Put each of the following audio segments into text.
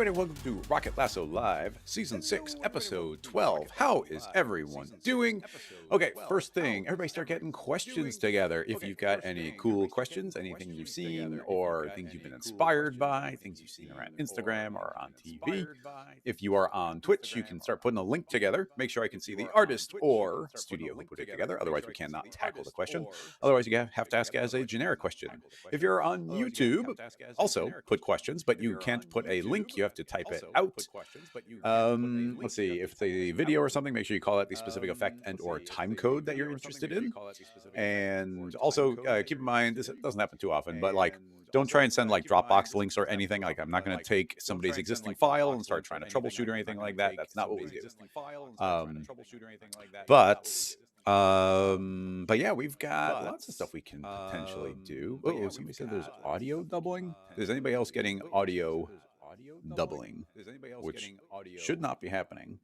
everybody, welcome to Rocket Lasso Live, Season 6, Episode 12. How is everyone doing? Okay, first thing, everybody start getting questions together. If you've got any cool questions, anything you've seen, or things you've been inspired by, things you've seen around Instagram or on TV. If you are on Twitch, you can start putting a link together. Make sure I can see the artist or studio who put it together. Otherwise, we cannot tackle the question. Otherwise, you have to ask as a generic question. If you're on YouTube, also put questions, but you can't put a link. You have to type it out. Let's see. If the video or something, make sure you call out the specific effect and or time code that you're interested in. And also keep in mind, this doesn't happen too often, but like, don't try and send like Dropbox links or anything. Like, I'm not going to take somebody's existing file and start trying to troubleshoot or anything like that. That's not what we do. But yeah, we've got lots of stuff we can potentially do. Oh, somebody said there's audio doubling. Is anybody else getting audio doubling? Which should not be happening.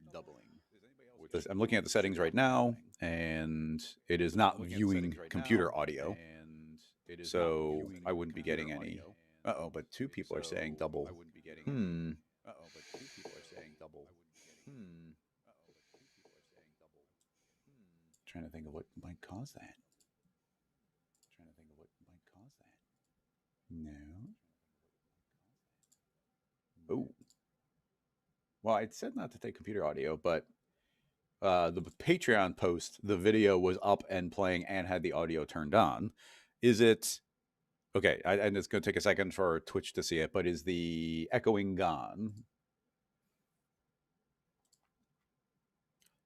I'm looking at the settings right now, and it is not viewing computer audio. So I wouldn't be getting any. Uh-oh, but two people are saying double. Trying to think of what might cause that. No. Oh. Well, I said not to take computer audio, but the Patreon post, the video was up and playing and had the audio turned on. Is it... Okay, and it's going to take a second for Twitch to see it, but is the echoing gone?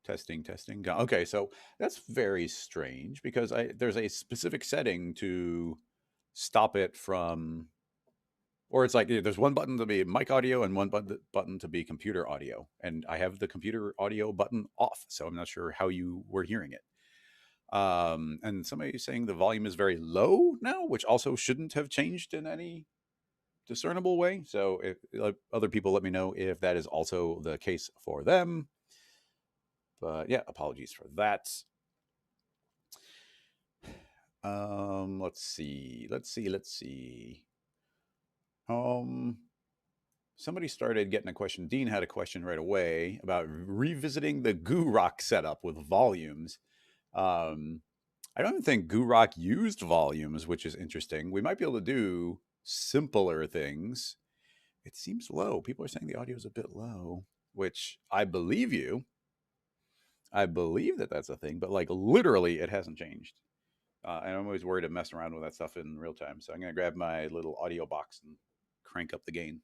Testing, gone. Okay, so that's very strange because there's a specific setting to stop it from... Or it's like there's one button to be mic audio and one button to be computer audio. And I have the computer audio button off, so I'm not sure how you were hearing it. And somebody's saying the volume is very low now, which also shouldn't have changed in any discernible way. So if other people, let me know if that is also the case for them. But yeah, apologies for that. Let's see. Somebody started getting a question. Dean had a question right away about revisiting the Goo Rock setup with volumes. I don't even think Goo Rock used volumes, which is interesting. We might be able to do simpler things. It seems low. People are saying the audio is a bit low, which I believe you. I believe that that's a thing, but like literally it hasn't changed. And I'm always worried of messing around with that stuff in real time. So I'm going to grab my little audio box and crank up the gain.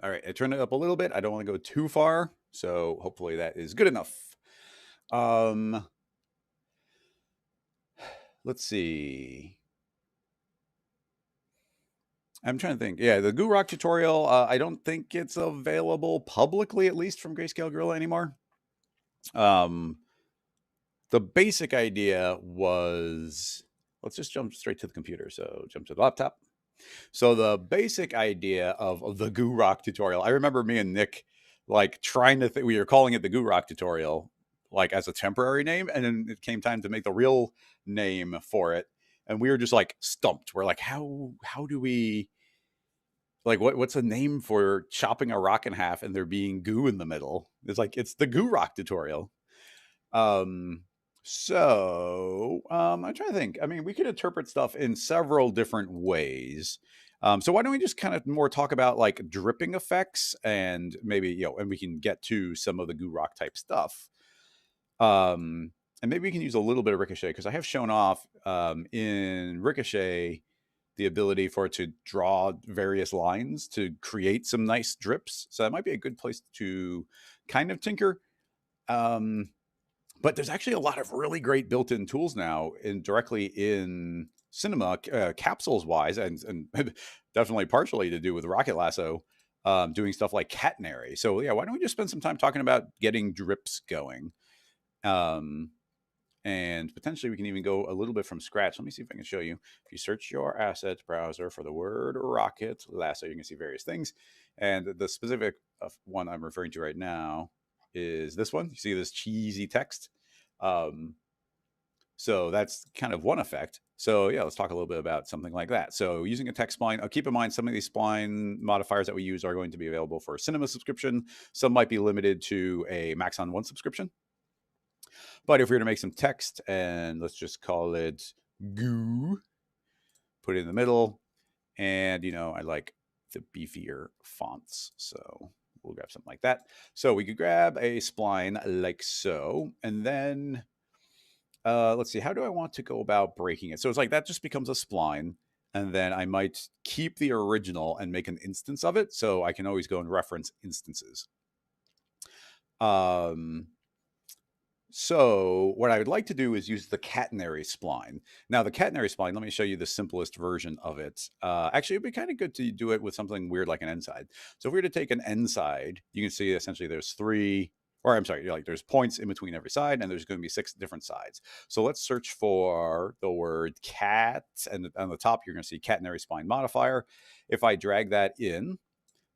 All right, I turned it up a little bit. I don't want to go too far, so hopefully that is good enough. Let's see. I'm trying to think. Yeah, the Goo Rock tutorial, I don't think it's available publicly, at least from Grayscale Gorilla anymore. The basic idea was, let's just jump straight to the computer. So jump to the laptop. So the basic idea of the Goo Rock tutorial, I remember me and Nick like trying to we were calling it the Goo Rock tutorial, like as a temporary name. And then it came time to make the real name for it. And we were just like stumped. We're like, how do we, like, what's a name for chopping a rock in half and there being goo in the middle? It's like, it's the Goo Rock tutorial. So I'm trying to think. I mean, we could interpret stuff in several different ways. So why don't we just kind of more talk about like dripping effects and maybe, and we can get to some of the Goo Rock type stuff. And maybe we can use a little bit of Ricochet because I have shown off in Ricochet the ability for it to draw various lines to create some nice drips. So that might be a good place to kind of tinker. But there's actually a lot of really great built-in tools now directly in Cinema, capsules wise, and definitely partially to do with Rocket Lasso, doing stuff like Catenary. So yeah, why don't we just spend some time talking about getting drips going? And And potentially we can even go a little bit from scratch. Let me see if I can show you. If you search your assets browser for the word rocket lasso, you can see various things. And the specific one I'm referring to right now is this one. You see this cheesy text. So that's kind of one effect. So yeah, let's talk a little bit about something like that. So using a text spline, keep in mind some of these spline modifiers that we use are going to be available for a cinema subscription. Some might be limited to a Max on One subscription. But if we were to make some text, and let's just call it goo, put it in the middle, and I like the beefier fonts, so we'll grab something like that. So we could grab a spline like so, and then let's see, how do I want to go about breaking it? So it's like that just becomes a spline, and then I might keep the original and make an instance of it, so I can always go and reference instances. So what I would like to do is use the catenary spline. Now, the catenary spline, let me show you the simplest version of it. Actually, it'd be kind of good to do it with something weird like an end side. So if we were to take an end side, you can see essentially there's there's points in between every side, and there's going to be 6 different sides. So let's search for the word cat, and on the top, you're going to see catenary spline modifier. If I drag that in,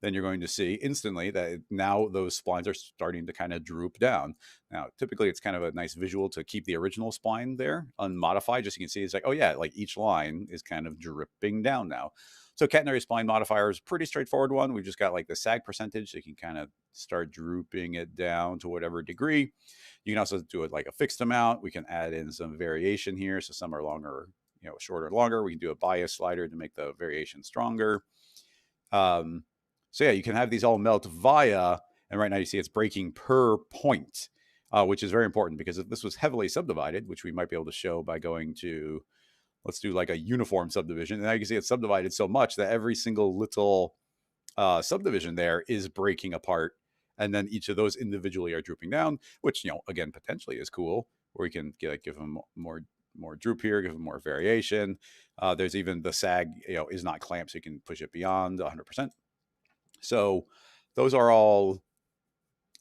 then you're going to see instantly that now those splines are starting to kind of droop down. Now, typically it's kind of a nice visual to keep the original spline there unmodified. Just so you can see it's like, oh yeah, like each line is kind of dripping down now. So catenary spline modifier is a pretty straightforward one. We've just got like the sag percentage, so you can kind of start drooping it down to whatever degree. You can also do it like a fixed amount. We can add in some variation here. So some are longer, shorter and longer. We can do a bias slider to make the variation stronger. So yeah, you can have these all melt via, and right now you see it's breaking per point, which is very important because if this was heavily subdivided, which we might be able to show by going to, let's do like a uniform subdivision. And now you can see it's subdivided so much that every single little subdivision there is breaking apart. And then each of those individually are drooping down, which, again, potentially is cool, where we can give them more droop here, give them more variation. There's even the sag, is not clamped, so you can push it beyond 100%. So those are all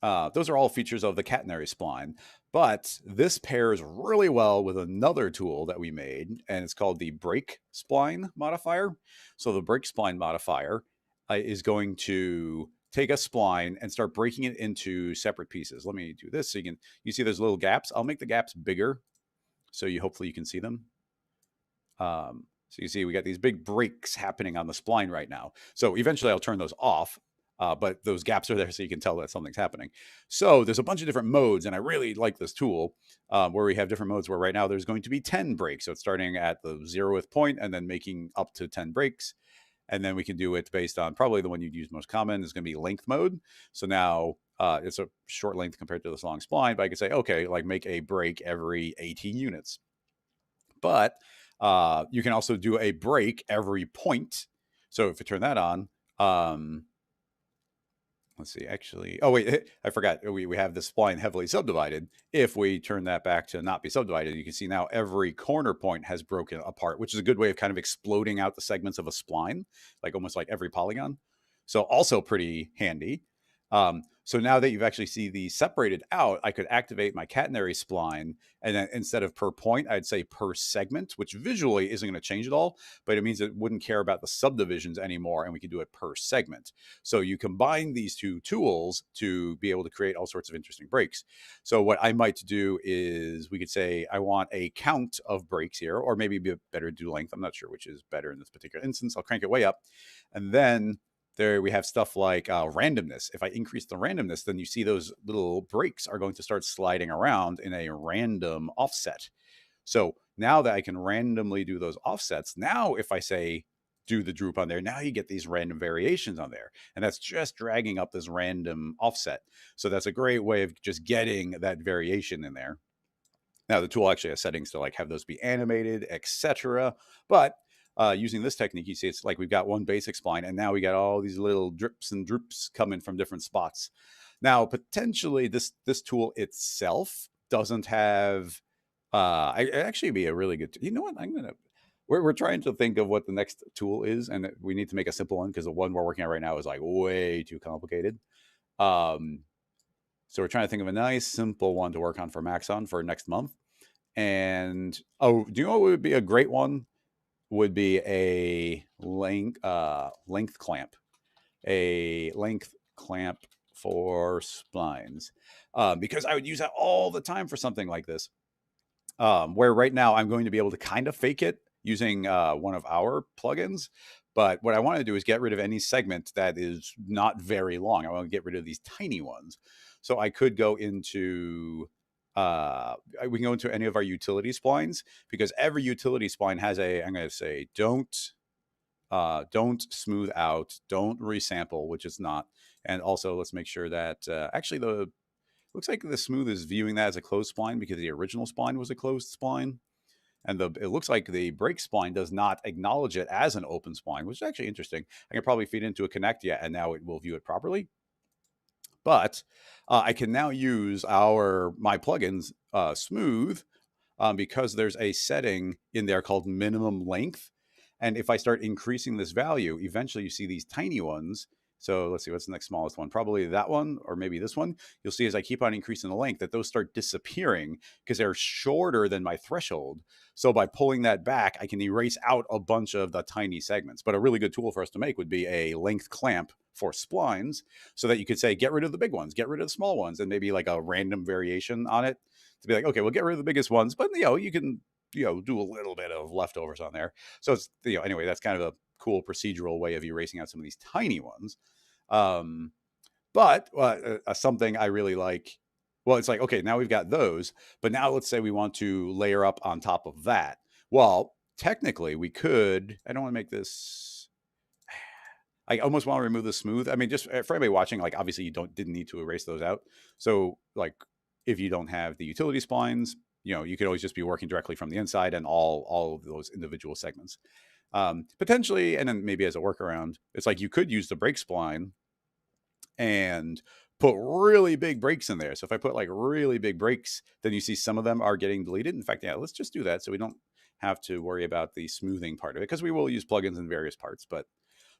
features of the catenary spline. But this pairs really well with another tool that we made, and it's called the break spline modifier. So the break spline modifier is going to take a spline and start breaking it into separate pieces. Let me do this so you see those little gaps. I'll make the gaps bigger so hopefully you can see them. So you see we got these big breaks happening on the spline right now. So eventually I'll turn those off, but those gaps are there so you can tell that something's happening. So there's a bunch of different modes, and I really like this tool where we have different modes where right now there's going to be 10 breaks. So it's starting at the 0th point and then making up to 10 breaks. And then we can do it based on probably the one you'd use most common is going to be length mode. So now it's a short length compared to this long spline, but I can say, okay, like make a break every 18 units. But you can also do a break every point. So if you turn that on, let's see, actually, oh wait, I forgot. We have the spline heavily subdivided. If we turn that back to not be subdivided, you can see now every corner point has broken apart, which is a good way of kind of exploding out the segments of a spline, like almost like every polygon. So also pretty handy. So now that you've actually see these separated out, I could activate my catenary spline, and then instead of per point, I'd say per segment, which visually isn't going to change at all, but it means it wouldn't care about the subdivisions anymore, and we can do it per segment. So you combine these two tools to be able to create all sorts of interesting breaks. So what I might do is we could say I want a count of breaks here, or maybe it'd be better to do length. I'm not sure which is better in this particular instance. I'll crank it way up, and then there we have stuff like randomness. If I increase the randomness, then you see those little breaks are going to start sliding around in a random offset. So now that I can randomly do those offsets, now if I say do the droop on there, now you get these random variations on there. And that's just dragging up this random offset. So that's a great way of just getting that variation in there. Now the tool actually has settings to like have those be animated, etc. But using this technique, you see it's like we've got one basic spline, and now we got all these little drips and droops coming from different spots. Now, potentially, this tool itself doesn't have. Actually be a really good. You know what? We're trying to think of what the next tool is, and we need to make a simple one because the one we're working on right now is like way too complicated. So we're trying to think of a nice, simple one to work on for Maxon for next month. And oh, do you know what would be a great one? Would be a length clamp, a length clamp for splines, because I would use that all the time for something like this. Where right now I'm going to be able to kind of fake it using one of our plugins. But what I want to do is get rid of any segment that is not very long. I want to get rid of these tiny ones. So I could go into, we can go into any of our utility splines, because every utility spline has I'm going to say, don't smooth out, don't resample, which is not. And also let's make sure that actually looks like the smooth is viewing that as a closed spline because the original spline was a closed spline. And it looks like the brake spline does not acknowledge it as an open spline, which is actually interesting. I can probably feed into a connect yet, and now it will view it properly. But I can now use my plugins smooth, because there's a setting in there called minimum length. And if I start increasing this value, eventually you see these tiny ones. So let's see, what's the next smallest one? Probably that one, or maybe this one. You'll see as I keep on increasing the length that those start disappearing because they're shorter than my threshold. So by pulling that back, I can erase out a bunch of the tiny segments. But a really good tool for us to make would be a length clamp for splines, so that you could say, get rid of the big ones, get rid of the small ones, and maybe like a random variation on it to be like, okay, we'll get rid of the biggest ones, but you can, do a little bit of leftovers on there. So it's, anyway, that's kind of a cool procedural way of erasing out some of these tiny ones. But something I really like, well, it's like, okay, now we've got those, but now let's say we want to layer up on top of that. Well, technically we could, I don't want to make this, I almost want to remove the smooth. I mean, just for anybody watching, like obviously you didn't need to erase those out. So like if you don't have the utility splines, you could always just be working directly from the inside and all of those individual segments. Potentially, and then maybe as a workaround, it's like you could use the brake spline and put really big brakes in there. So if I put like really big brakes, then you see some of them are getting deleted. In fact, yeah, let's just do that so we don't have to worry about the smoothing part of it, because we will use plugins in various parts. But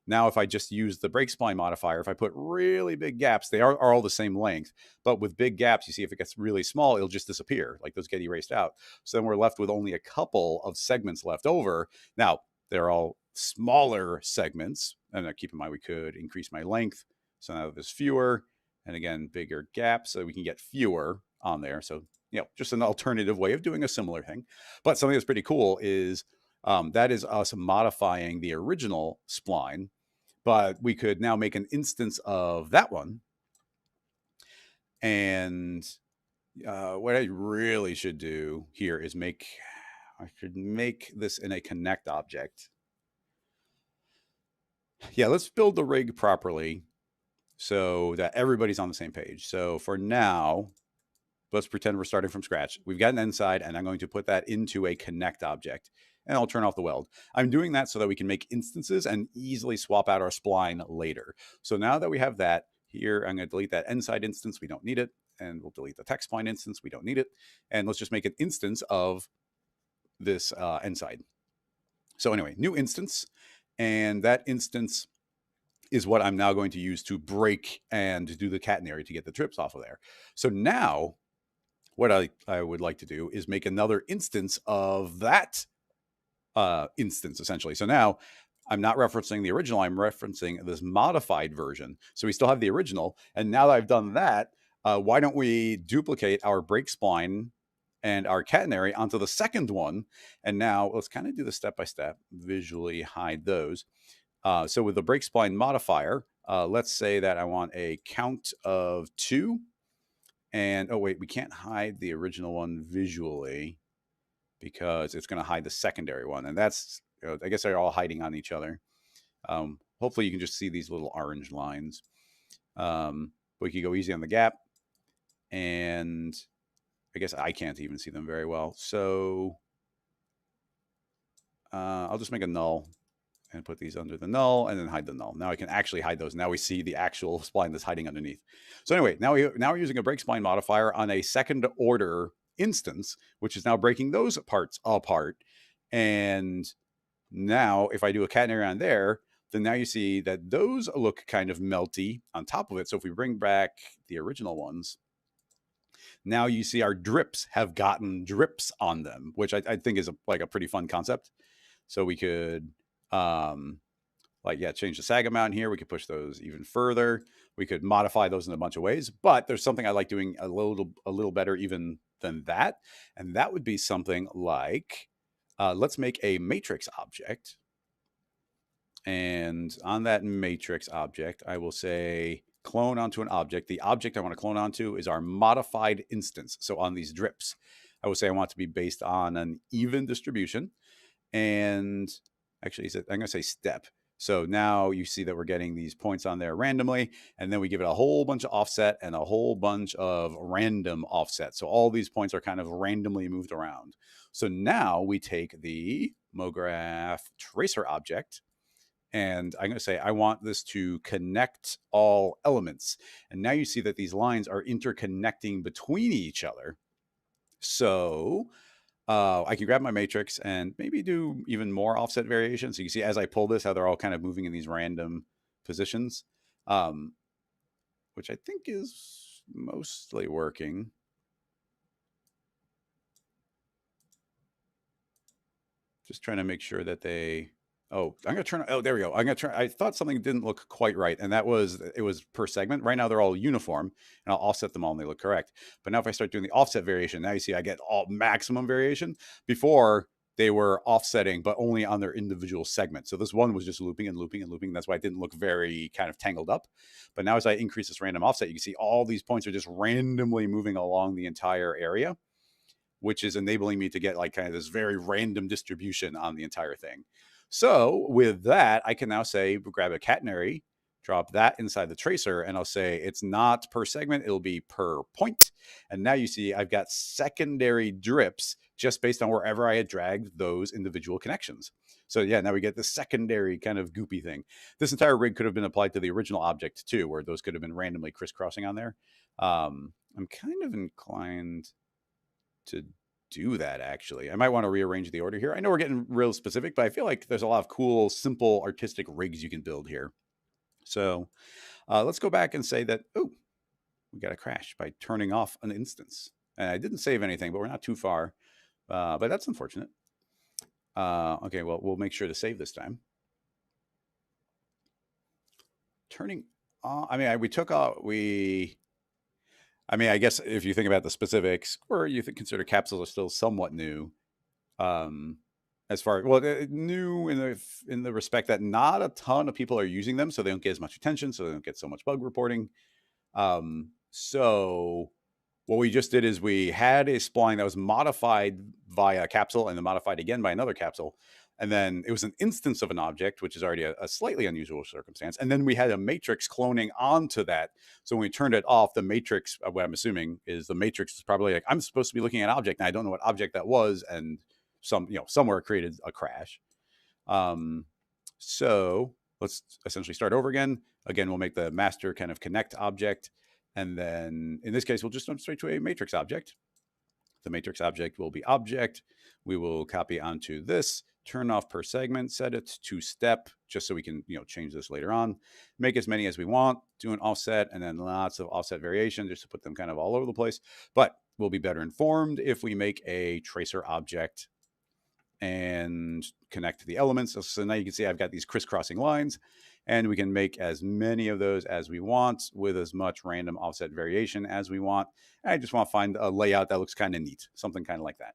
now if I just use the brake spline modifier, if I put really big gaps, they are all the same length, but with big gaps, you see if it gets really small, it'll just disappear, like those get erased out. So then we're left with only a couple of segments left over. Now, they're all smaller segments, and keep in mind we could increase my length. So now there's fewer, and again, bigger gaps, so we can get fewer on there. So, just an alternative way of doing a similar thing. But something that's pretty cool is that is us modifying the original spline, but we could now make an instance of that one. And what I really should do here is I should make this in a connect object. Yeah, let's build the rig properly so that everybody's on the same page. So for now, let's pretend we're starting from scratch. We've got an inside, and I'm going to put that into a connect object, and I'll turn off the weld. I'm doing that so that we can make instances and easily swap out our spline later. So now that we have that here, I'm going to delete that inside instance. We don't need it. And we'll delete the text spline instance. We don't need it. And let's just make an instance of this inside. So anyway, new instance. And that instance is what I'm now going to use to break and do the catenary to get the trips off of there. So now what I would like to do is make another instance of that instance, essentially. So now I'm not referencing the original, I'm referencing this modified version. So we still have the original. And now that I've done that, why don't we duplicate our brake spline and our catenary onto the second one? And now let's kind of do the step-by-step, visually hide those. So with the brake spline modifier, let's say that I want a count of 2. And, oh, wait, we can't hide the original one visually because it's going to hide the secondary one. And that's, I guess they're all hiding on each other. Hopefully you can just see these little orange lines. We could go easy on the gap. And I guess I can't even see them very well. So I'll just make a null and put these under the null and then hide the null. Now I can actually hide those. Now we see the actual spline that's hiding underneath. So anyway, now we're using a brake spline modifier on a second order instance, which is now breaking those parts apart. And now if I do a catenary on there, then now you see that those look kind of melty on top of it. So if we bring back the original ones, Now you see our drips have gotten drips on them, which I think is like a pretty fun concept. So we could, change the sag amount here. We could push those even further. We could modify those in a bunch of ways. But there's something I like doing a little better even than that, and that would be something like, let's make a matrix object. And on that matrix object, I will say clone onto an object. The object I want to clone onto is our modified instance. So on these drips, I will say I want it to be based on an even distribution. And actually, I'm going to say step. So now you see that we're getting these points on there randomly, and then we give it a whole bunch of offset and a whole bunch of random offset. So all these points are kind of randomly moved around. So now we take the MoGraph tracer object, and I'm going to say I want this to connect all elements. And now you see that these lines are interconnecting between each other. So I can grab my matrix and maybe do even more offset variation. So you can see as I pull this, how they're all kind of moving in these random positions, which I think is mostly working. Just trying to make sure that they... Oh, I'm going to turn... Oh, there we go. I'm going to turn... I thought something didn't look quite right, and it was per segment. Right now, they're all uniform, and I'll offset them all, and they look correct. But now if I start doing the offset variation, now you see I get all maximum variation. Before, they were offsetting, but only on their individual segments. So this one was just looping and looping and looping. That's why it didn't look very kind of tangled up. But now as I increase this random offset, you can see all these points are just randomly moving along the entire area, which is enabling me to get like kind of this very random distribution on the entire thing. So with that, I can now say, grab a catenary, drop that inside the tracer, and I'll say it's not per segment, it'll be per point. And now you see I've got secondary drips just based on wherever I had dragged those individual connections. So yeah, now we get the secondary kind of goopy thing. This entire rig could have been applied to the original object too, where those could have been randomly crisscrossing on there. I'm kind of inclined to do that, actually. I might want to rearrange the order here. I know we're getting real specific, but I feel like there's a lot of cool, simple, artistic rigs you can build here. So let's go back and say that, oh, we got a crash by turning off an instance. And I didn't save anything, but we're not too far. But that's unfortunate. Okay, well, we'll make sure to save this time. Turning on, I mean, I guess if you think about the specifics, or you consider capsules are still somewhat new, as far new in the respect that not a ton of people are using them, so they don't get as much attention, so they don't get so much bug reporting. So what we just did is we had a spline that was modified via a capsule and then modified again by another capsule. And then it was an instance of an object, which is already a slightly unusual circumstance. And then we had a matrix cloning onto that. So when we turned it off, the matrix, what I'm assuming is the matrix is probably like, I'm supposed to be looking at an object and I don't know what object that was. And somewhere created a crash. So let's essentially start over again. Again, we'll make the master kind of connect object. And then in this case, we'll just jump straight to a matrix object. The matrix object will be object. We will copy onto this, turn off per segment, set it to step, just so we can change this later on. Make as many as we want, do an offset, and then lots of offset variation just to put them kind of all over the place. But we'll be better informed if we make a tracer object and connect to the elements. So now you can see I've got these crisscrossing lines, and we can make as many of those as we want with as much random offset variation as we want. And I just want to find a layout that looks kind of neat, something kind of like that.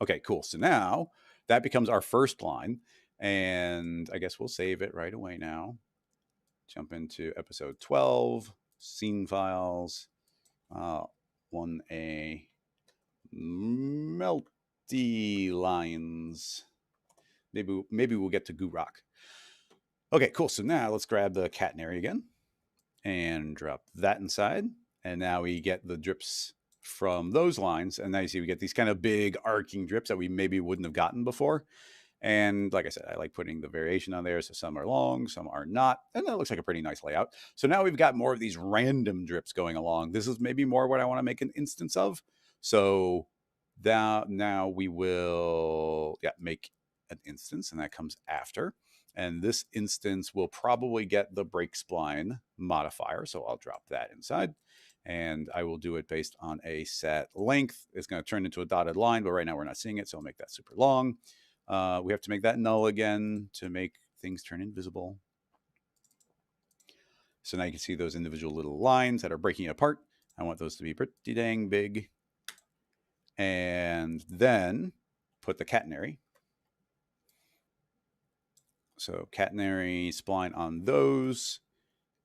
Okay, cool. So now that becomes our first line, and I guess we'll save it right away now. Jump into episode 12, scene files, 1A, melty lines. Maybe we'll get to goo rock. Okay, cool. So now let's grab the catenary again and drop that inside. And now we get the drips from those lines. And now you see we get these kind of big arcing drips that we maybe wouldn't have gotten before. And like I said, I like putting the variation on there. So some are long, some are not. And that looks like a pretty nice layout. So now we've got more of these random drips going along. This is maybe more what I want to make an instance of. So now we will make an instance, and that comes after. And this instance will probably get the break spline modifier. So I'll drop that inside. and I will do it based on a set length. It's going to turn into a dotted line, but right now we're not seeing it, so I'll make that super long. We have to make that null again to make things turn invisible. So now you can see those individual little lines that are breaking apart. I want those to be pretty dang big. And then put the catenary. So catenary spline on those.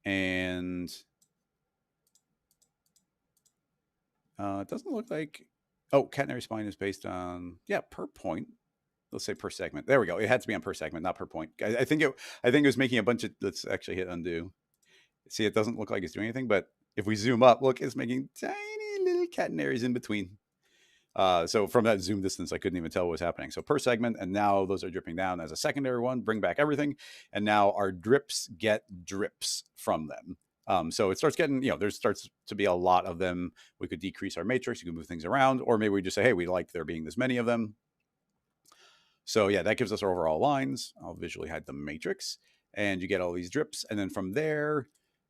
And it doesn't look like, oh, catenary spline is based on, yeah, per point. Let's say per segment. There we go. It had to be on per segment, not per point. I think it was making a bunch of, let's actually hit undo. See, it doesn't look like it's doing anything, but if we zoom up, look, it's making tiny little catenaries in between. So from that zoom distance, I couldn't even tell what was happening. So per segment, and now those are dripping down as a secondary one, bring back everything. And now our drips get drips from them. So it starts getting, there starts to be a lot of them. We could decrease our matrix, you can move things around, or maybe we just say, hey, we like there being this many of them. So yeah, that gives us our overall lines. I'll visually hide the matrix, and you get all these drips. And then from there,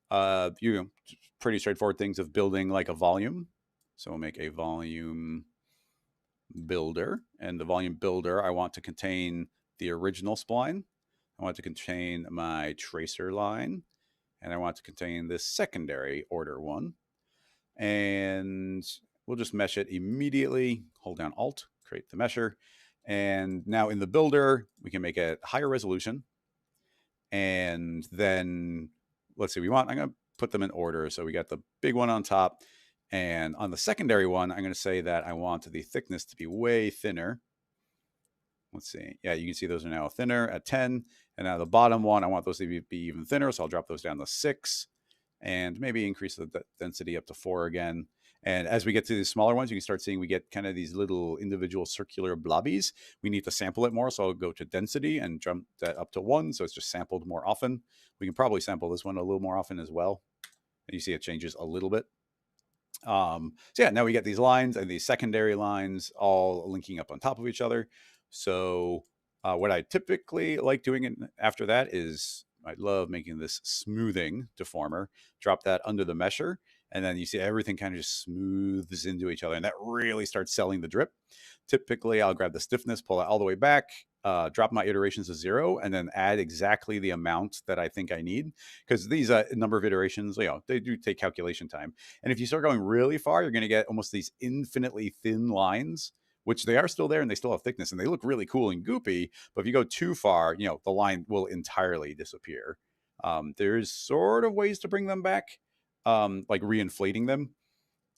pretty straightforward things of building like a volume. So we'll make a volume builder, and the volume builder, I want to contain the original spline. I want to contain my tracer line, and I want to contain this secondary order one. And we'll just mesh it immediately. Hold down Alt, create the mesher. And now in the builder, we can make it higher resolution. And then let's see, I'm going to put them in order. So we got the big one on top. And on the secondary one, I'm going to say that I want the thickness to be way thinner. Let's see. Yeah, you can see those are now thinner at 10. And now the bottom one, I want those to be even thinner. So I'll drop those down to 6 and maybe increase the density up to 4 again. And as we get to these smaller ones, you can start seeing we get kind of these little individual circular blobbies. We need to sample it more. So I'll go to density and jump that up to 1. So it's just sampled more often. We can probably sample this one a little more often as well. And you see it changes a little bit. So yeah, now we get these lines and these secondary lines all linking up on top of each other. So what I typically like doing after that is I love making this smoothing deformer, drop that under the mesher, and then you see everything kind of just smooths into each other, and that really starts selling the drip. Typically, I'll grab the stiffness, pull it all the way back, drop my iterations to 0, and then add exactly the amount that I think I need. Because these number of iterations, they do take calculation time. And if you start going really far, you're going to get almost these infinitely thin lines, which they are still there and they still have thickness and they look really cool and goopy. But if you go too far, the line will entirely disappear. There's sort of ways to bring them back, like reinflating them.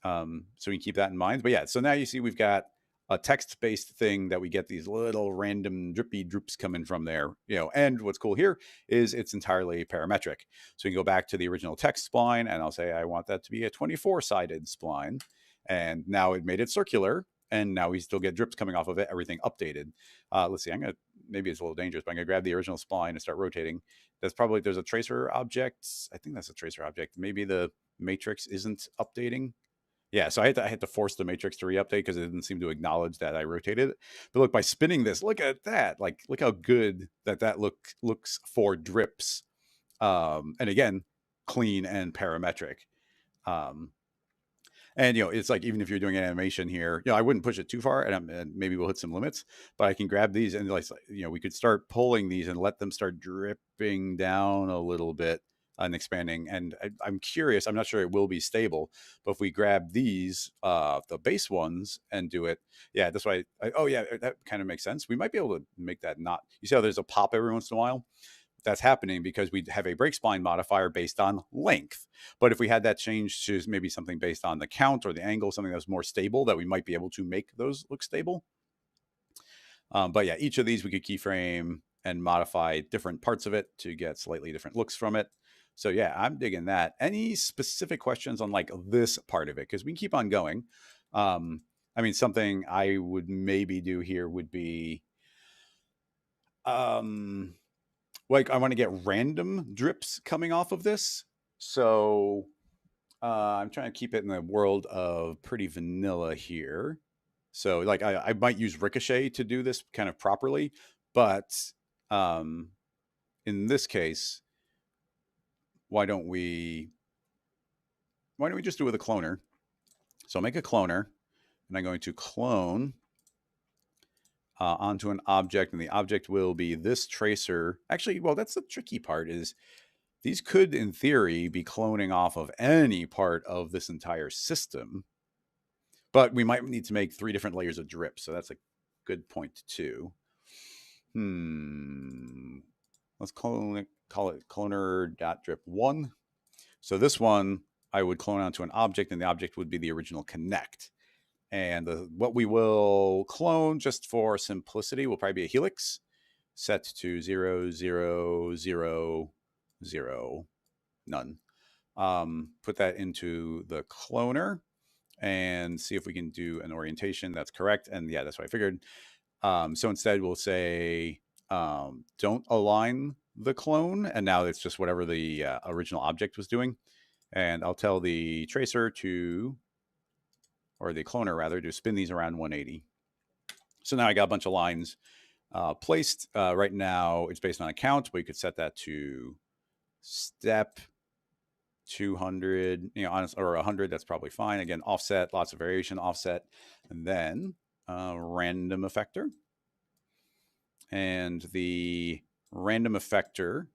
So we can keep that in mind. But yeah, so now you see we've got a text-based thing that we get these little random drippy droops coming from there, and what's cool here is it's entirely parametric. So we can go back to the original text spline and I'll say, I want that to be a 24-sided spline. And now it made it circular. And now we still get drips coming off of it, everything updated. Let's see, maybe it's a little dangerous, but I'm gonna grab the original spline and start rotating. There's a tracer object. I think that's a tracer object. Maybe the matrix isn't updating. Yeah, so I had to force the matrix to re-update because it didn't seem to acknowledge that I rotated it. But look, by spinning this, look at that. Like, look how good that looks for drips. And again, clean and parametric. And it's like, even if you're doing an animation here, I wouldn't push it too far, and maybe we'll hit some limits. But I can grab these and we could start pulling these and let them start dripping down a little bit and expanding. And I'm curious, I'm not sure it will be stable, but if we grab these, the base ones, and do it, yeah, that's why. Oh yeah, that kind of makes sense. We might be able to make that not. You see how there's a pop every once in a while? That's happening because we have a break spline modifier based on length. But if we had that changed to maybe something based on the count or the angle, something that's more stable, that we might be able to make those look stable. But yeah, each of these we could keyframe and modify different parts of it to get slightly different looks from it. So yeah, I'm digging that. Any specific questions on like this part of it? Because we can keep on going. I mean, something I would maybe do here would be, like, I want to get random drips coming off of this. So I'm trying to keep it in the world of pretty vanilla here. So like I might use Ricochet to do this kind of properly, but in this case, why don't we why don't we just do it with a cloner? So I'll make a cloner, and I'm going to clone onto an object, and the object will be this tracer. Actually, well, that's the tricky part is these could, in theory, be cloning off of any part of this entire system, but we might need to make 3 different layers of drip. So that's a good point too. Let's call it cloner.drip1. So this one I would clone onto an object, and the object would be the original connect. And what we will clone, just for simplicity, will probably be a helix set to 0, 0, 0, 0, none. Put that into the cloner and see if we can do an orientation that's correct. And yeah, that's what I figured. So instead we'll say don't align the clone, and now it's just whatever the original object was doing. And I'll tell the tracer to, or the cloner rather, to spin these around 180. So now I got a bunch of lines placed. Right now it's based on a count, but you could set that to step 200, or 100. That's probably fine. Again, offset, lots of variation, offset, and then random effector. And the random effector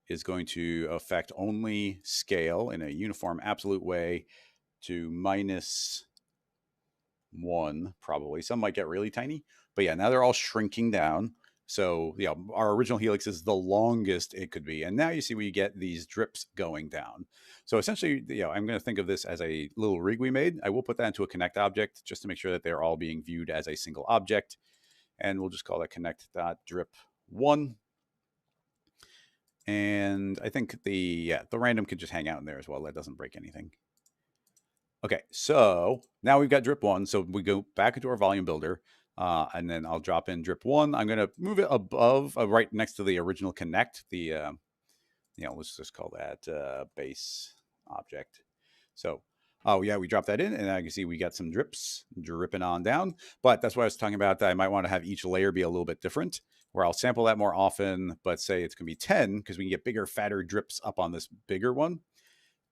is going to affect only scale in a uniform absolute way to -1, probably. Some might get really tiny, but yeah, now they're all shrinking down. So yeah, our original helix is the longest it could be. And now you see we get these drips going down. So essentially, I'm going to think of this as a little rig we made. I will put that into a connect object just to make sure that they're all being viewed as a single object. And we'll just call that connect.drip1. And I think the random could just hang out in there as well. That doesn't break anything. Okay, so now we've got drip 1. So we go back into our volume builder, and then I'll drop in drip 1. I'm going to move it above, right next to the original connect. Let's just call that base object. So, oh yeah, we dropped that in, and now you can see we got some drips dripping on down. But that's what I was talking about. That I might want to have each layer be a little bit different, where I'll sample that more often. But say it's going to be 10 because we can get bigger, fatter drips up on this bigger one,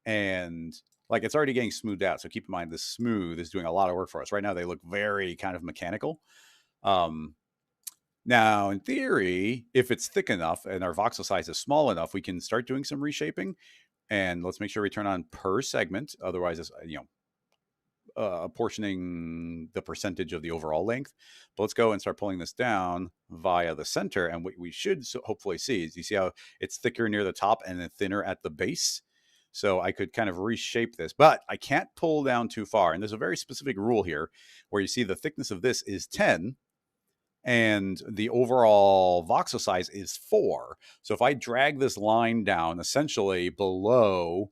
and like it's already getting smoothed out. So keep in mind, this smooth is doing a lot of work for us. Right now, they look very kind of mechanical. Now, in theory, if it's thick enough and our voxel size is small enough, we can start doing some reshaping. And let's make sure we turn on per segment. Otherwise, it's, apportioning the percentage of the overall length. But let's go and start pulling this down via the center. And what we should hopefully see is, you see how it's thicker near the top and then thinner at the base. So I could kind of reshape this, but I can't pull down too far. And there's a very specific rule here where you see the thickness of this is 10 and the overall voxel size is 4. So if I drag this line down essentially below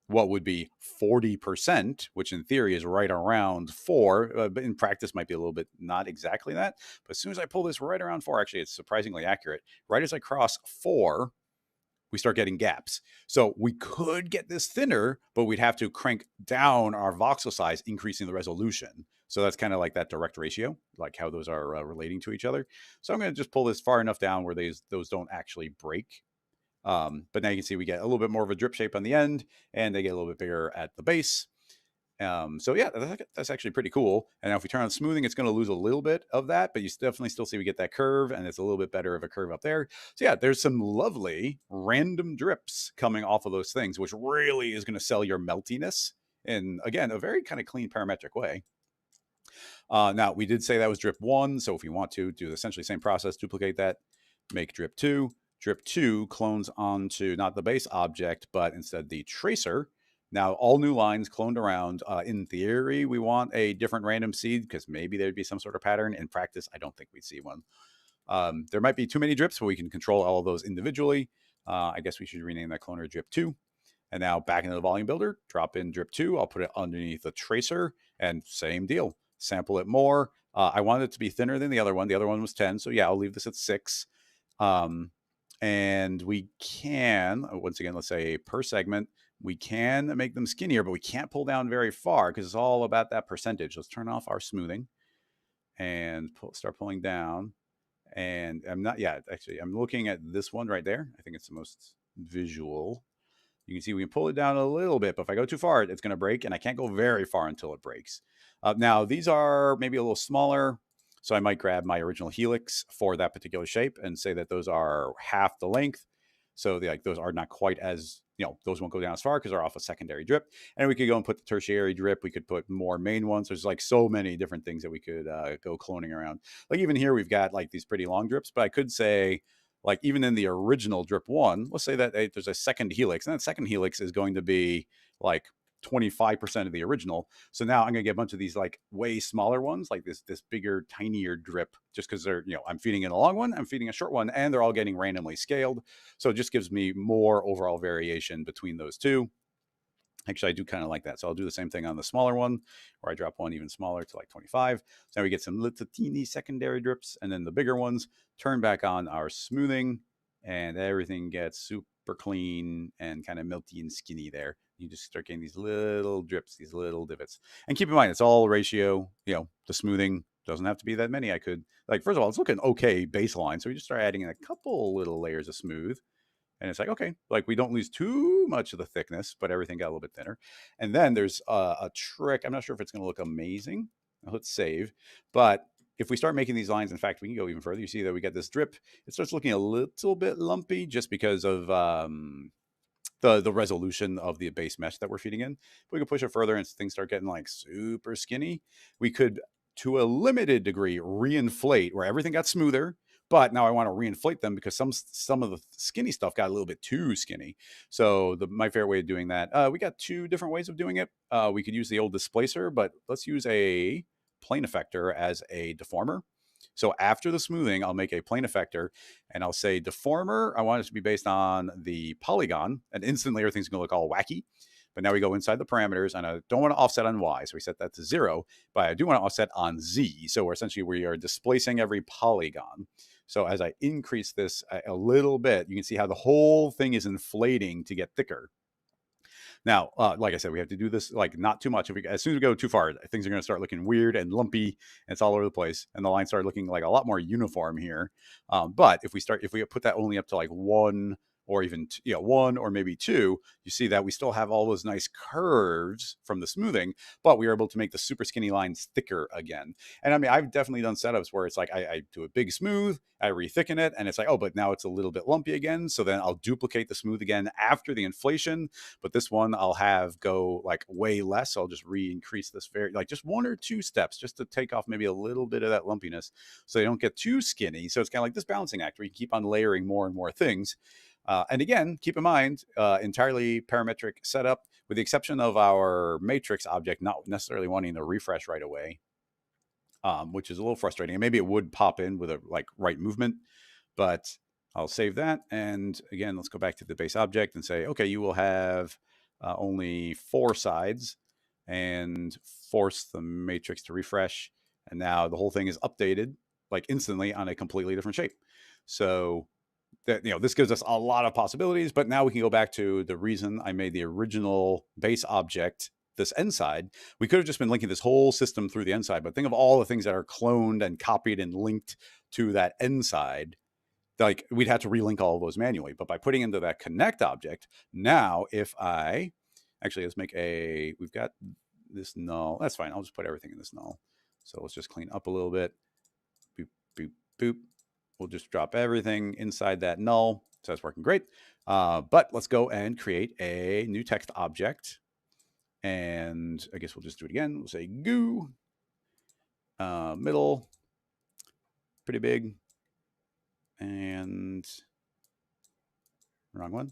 what would be 40%, which in theory is right around 4, but in practice might be a little bit not exactly that. But as soon as I pull this right around 4, actually, it's surprisingly accurate. Right as I cross 4, we start getting gaps. So we could get this thinner, but we'd have to crank down our voxel size, increasing the resolution. So that's kind of like that direct ratio, like how those are relating to each other. So I'm going to just pull this far enough down where those don't actually break. But now you can see we get a little bit more of a drip shape on the end, and they get a little bit bigger at the base. So yeah, that's actually pretty cool. And now if we turn on smoothing, it's going to lose a little bit of that, but you definitely still see we get that curve, and it's a little bit better of a curve up there. So yeah, there's some lovely random drips coming off of those things, which really is going to sell your meltiness in, again, a very kind of clean parametric way. Now we did say that was drip 1. So if you want to do essentially the same process, duplicate that, make drip 2. Drip 2 clones onto not the base object, but instead the tracer. Now, all new lines cloned around. In theory, we want a different random seed because maybe there'd be some sort of pattern. In practice, I don't think we'd see one. There might be too many drips, but we can control all of those individually. I guess we should rename that cloner drip 2. And now back into the volume builder, drop in drip 2. I'll put it underneath the tracer, and same deal. Sample it more. I wanted it to be thinner than the other one. The other one was 10. So yeah, I'll leave this at 6. And we can, once again, let's say per segment, we can make them skinnier, but we can't pull down very far because it's all about that percentage. Let's turn off our smoothing and start pulling down. And I'm looking at this one right there. I think it's the most visual. You can see we can pull it down a little bit, but if I go too far, it's going to break, and I can't go very far until it breaks. Now, these are maybe a little smaller, so I might grab my original helix for that particular shape and say that those are half the length. So those are not quite as, those won't go down as far because they're off a secondary drip. And we could go and put the tertiary drip. We could put more main ones. There's like so many different things that we could go cloning around. Like even here, we've got like these pretty long drips, but I could say, like even in the original drip one, let's say that there's a second helix, and that second helix is going to be like 25% of the original. So now I'm going to get a bunch of these like way smaller ones, like this bigger, tinier drip, just because they're, I'm feeding in a long one, I'm feeding a short one, and they're all getting randomly scaled. So it just gives me more overall variation between those two. Actually, I do kind of like that. So I'll do the same thing on the smaller one, where I drop one even smaller to like 25. So now we get some little teeny secondary drips, and then the bigger ones, turn back on our smoothing, and everything gets super clean and kind of melty and skinny there. You just start getting these little drips, these little divots. And keep in mind, it's all ratio. The smoothing doesn't have to be that many. I could, like, first of all, it's looking okay baseline. So we just start adding in a couple little layers of smooth. And it's like, okay, like we don't lose too much of the thickness, but everything got a little bit thinner. And then there's a trick. I'm not sure if it's going to look amazing. Let's save. But if we start making these lines, in fact, we can go even further. You see that we get this drip. It starts looking a little bit lumpy just because of the resolution of the base mesh that we're feeding in. But we can push it further and things start getting like super skinny. We could, to a limited degree, reinflate where everything got smoother. But now I want to reinflate them because some of the skinny stuff got a little bit too skinny. So my favorite way of doing that, we got two different ways of doing it. We could use the old displacer, but let's use a plane effector as a deformer. So after the smoothing, I'll make a plane effector and I'll say deformer. I want it to be based on the polygon, and instantly everything's going to look all wacky. But now we go inside the parameters, and I don't want to offset on Y, so we set that to 0, but I do want to offset on Z. So we are displacing every polygon. So as I increase this a little bit, you can see how the whole thing is inflating to get thicker. Now, like I said, we have to do this like not too much. As soon as we go too far, things are going to start looking weird and lumpy, and it's all over the place, and the lines start looking like a lot more uniform here. But if we put that only up to like 1 or even 1 or maybe 2, you see that we still have all those nice curves from the smoothing, but we are able to make the super skinny lines thicker again. And I mean, I've definitely done setups where it's like I do a big smooth, I re-thicken it, and it's like, oh, but now it's a little bit lumpy again. So then I'll duplicate the smooth again after the inflation, but this one I'll have go like way less. I'll just re-increase this like just 1 or 2 steps just to take off maybe a little bit of that lumpiness so they don't get too skinny. So it's kind of like this balancing act where you keep on layering more and more things. And again, keep in mind, entirely parametric setup, with the exception of our matrix object not necessarily wanting to refresh right away, which is a little frustrating. And maybe it would pop in with a like right movement, but I'll save that. And again, let's go back to the base object and say, okay, you will have only 4 sides, and force the matrix to refresh. And now the whole thing is updated like instantly on a completely different shape. So that, this gives us a lot of possibilities, but now we can go back to the reason I made the original base object this end side. We could have just been linking this whole system through the end side, but think of all the things that are cloned and copied and linked to that end side. Like we'd have to relink all of those manually, but by putting into that connect object, now if I actually, we've got this null. That's fine. I'll just put everything in this null. So let's just clean up a little bit. Boop, boop, boop. We'll just drop everything inside that null. So that's working great. But let's go and create a new text object. And I guess we'll just do it again. We'll say goo, middle, pretty big, and wrong one.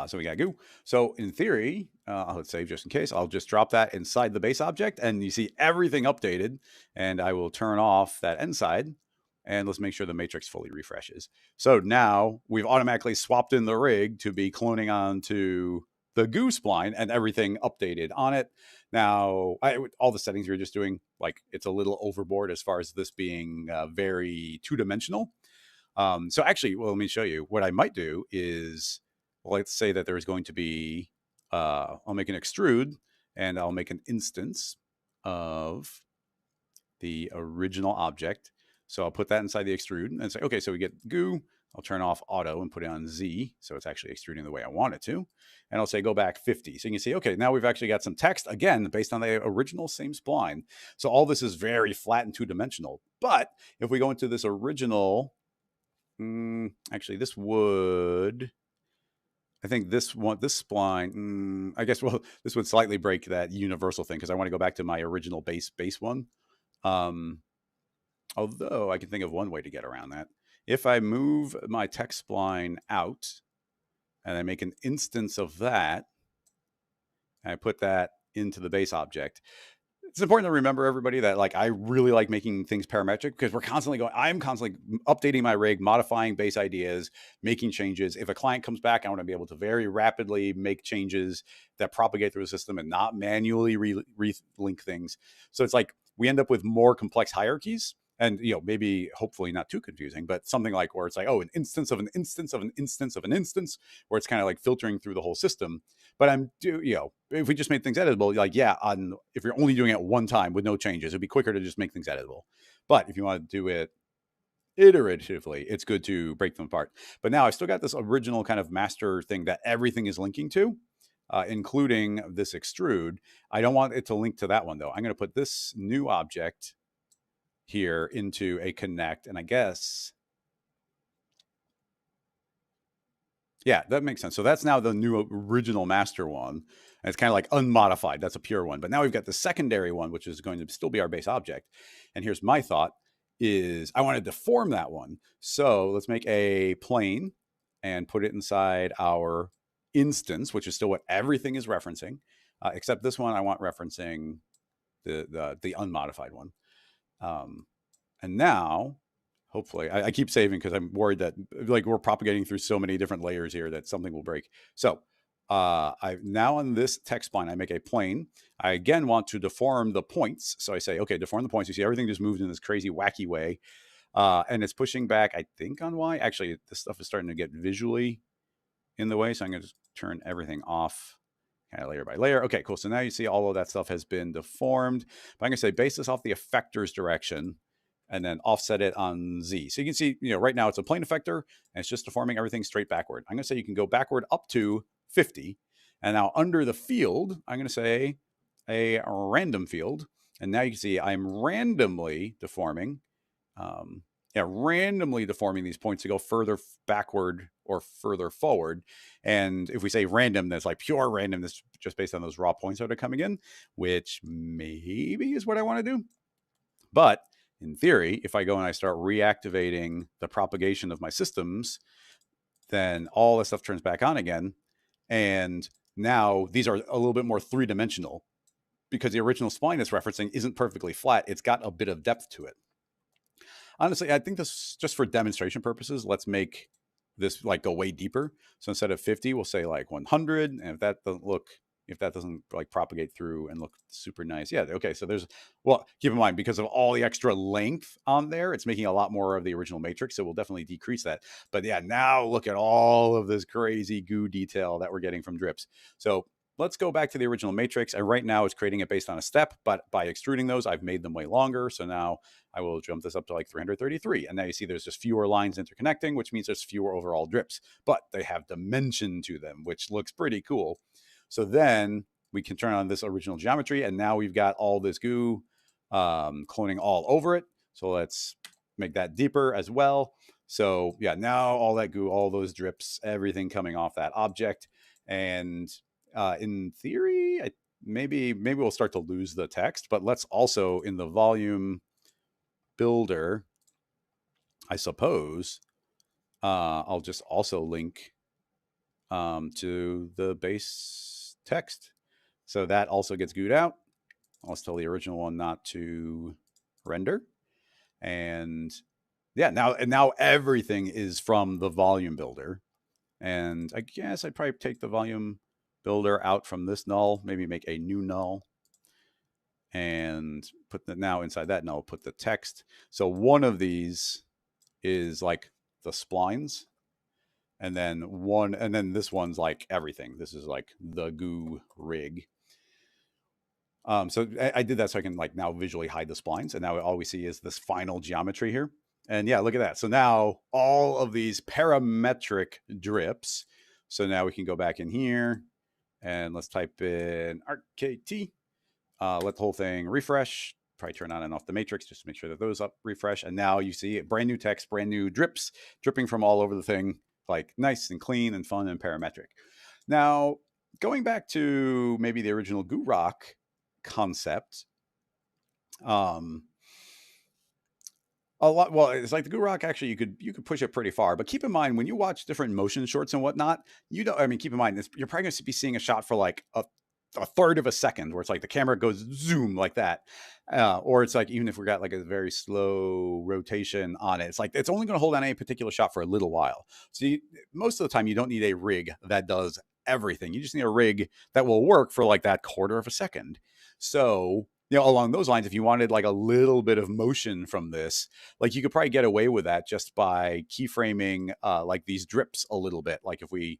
So we got goo. So in theory, I'll hit save just in case. I'll just drop that inside the base object, and you see everything updated. And I will turn off that end side, and let's make sure the matrix fully refreshes. So now we've automatically swapped in the rig to be cloning onto the goo spline, and everything updated on it. Now, all the settings we were just doing, like it's a little overboard as far as this being very two-dimensional. So actually, well, let me show you. What I might do is, let's say that there's going to be, I'll make an extrude, and I'll make an instance of the original object. So I'll put that inside the extrude and say, okay, so we get goo. I'll turn off auto and put it on Z, so it's actually extruding the way I want it to. And I'll say go back 50. So you can see, okay, now we've actually got some text, again, based on the original same spline. So all this is very flat and two-dimensional. But if we go into this original, actually, this would... I think this spline, I guess, well, this would slightly break that universal thing because I want to go back to my original base one. Although I can think of one way to get around that. If I move my text spline out and I make an instance of that, and I put that into the base object, it's important to remember, everybody, that like I really like making things parametric because I'm constantly updating my rig, modifying base ideas, making changes. If a client comes back, I want to be able to very rapidly make changes that propagate through the system and not manually relink things. So it's like we end up with more complex hierarchies. And, maybe hopefully not too confusing, but something like where it's like, oh, an instance of an instance of an instance of an instance, where it's kind of like filtering through the whole system. But if we just made things editable, like, if you're only doing it one time with no changes, it'd be quicker to just make things editable. But if you want to do it iteratively, it's good to break them apart. But now I've still got this original kind of master thing that everything is linking to, including this extrude. I don't want it to link to that one, though. I'm going to put this new object here into a connect, and I guess, yeah, that makes sense. So that's now the new original master one, and it's kind of like unmodified. That's a pure one. But now we've got the secondary one, which is going to still be our base object. And here's my thought is I want to deform that one. So let's make a plane and put it inside our instance, which is still what everything is referencing, except this one I want referencing the unmodified one. And now, hopefully, I keep saving because I'm worried that like we're propagating through so many different layers here that something will break. So I now on this text spline, I make a plane. I again want to deform the points. So I say, okay, deform the points. You see everything just moved in this crazy, wacky way. And it's pushing back, I think, on Y. Actually, this stuff is starting to get visually in the way. So I'm going to just turn everything off kind of layer by layer. Okay, cool. So now you see all of that stuff has been deformed. But I'm going to say base this off the effector's direction and then offset it on Z. So you can see, right now it's a plane effector and it's just deforming everything straight backward. I'm going to say you can go backward up to 50. And now under the field, I'm going to say a random field. And now you can see I'm randomly deforming, randomly deforming these points to go further backward or further forward. And if we say random, that's like pure randomness just based on those raw points that are coming in, which maybe is what I want to do. But in theory, if I go and I start reactivating the propagation of my systems, then all this stuff turns back on again. And now these are a little bit more three-dimensional because the original spline it's referencing isn't perfectly flat. It's got a bit of depth to it. Honestly, I think this, just for demonstration purposes, let's make this like go way deeper. So instead of 50, we'll say like 100. And if that doesn't like propagate through and look super nice. Yeah, okay. So keep in mind, because of all the extra length on there, it's making a lot more of the original matrix. So we'll definitely decrease that. But yeah, now look at all of this crazy goo detail that we're getting from drips. So let's go back to the original matrix. And right now it's creating it based on a step, but by extruding those, I've made them way longer. So now I will jump this up to like 333. And now you see there's just fewer lines interconnecting, which means there's fewer overall drips, but they have dimension to them, which looks pretty cool. So then we can turn on this original geometry, and now we've got all this goo cloning all over it. So let's make that deeper as well. So yeah, now all that goo, all those drips, everything coming off that object. And in theory, maybe we'll start to lose the text, but let's also in the volume builder, I suppose, I'll just also link to the base text. So that also gets gooed out. I'll tell the original one not to render. And yeah, now everything is from the volume builder. And I guess I'd probably take the volume builder out from this null, maybe make a new null and put now inside that null, put the text. So one of these is like the splines. And then this one's like everything. This is like the goo rig. So I did that so I can like now visually hide the splines. And now all we see is this final geometry here. And yeah, look at that. So now all of these parametric drips. So now we can go back in here and let's type in RKT. Let the whole thing refresh. Probably turn on and off the matrix just to make sure that those up refresh. And now you see brand new text, brand new drips dripping from all over the thing, like nice and clean and fun and parametric. Now, going back to maybe the original GUROC concept, a lot. Well, it's like the GUROC. Actually, you could push it pretty far, but keep in mind when you watch different motion shorts and whatnot, you don't. I mean, keep in mind you're probably going to be seeing a shot for like a third of a second, where it's like the camera goes zoom like that, or it's like even if we got like a very slow rotation on it, it's like it's only going to hold on any particular shot for a little while. So most of the time, you don't need a rig that does everything. You just need a rig that will work for like that quarter of a second. So along those lines, if you wanted like a little bit of motion from this, like you could probably get away with that just by keyframing like these drips a little bit. Like if we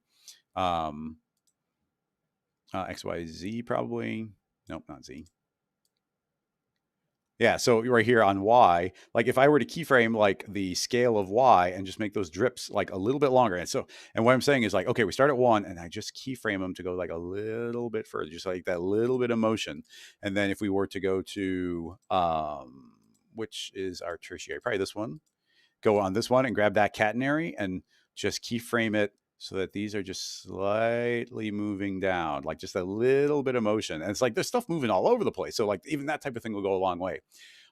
XYZ probably, nope, not Z. Yeah, so right here on Y, like if I were to keyframe like the scale of Y and just make those drips like a little bit longer. And what I'm saying is like, okay, we start at 1 and I just keyframe them to go like a little bit further, just like that little bit of motion. And then if we were to go to, which is our tertiary, probably this one, go on this one and grab that catenary and just keyframe it so that these are just slightly moving down, like just a little bit of motion. And it's like there's stuff moving all over the place. So like even that type of thing will go a long way.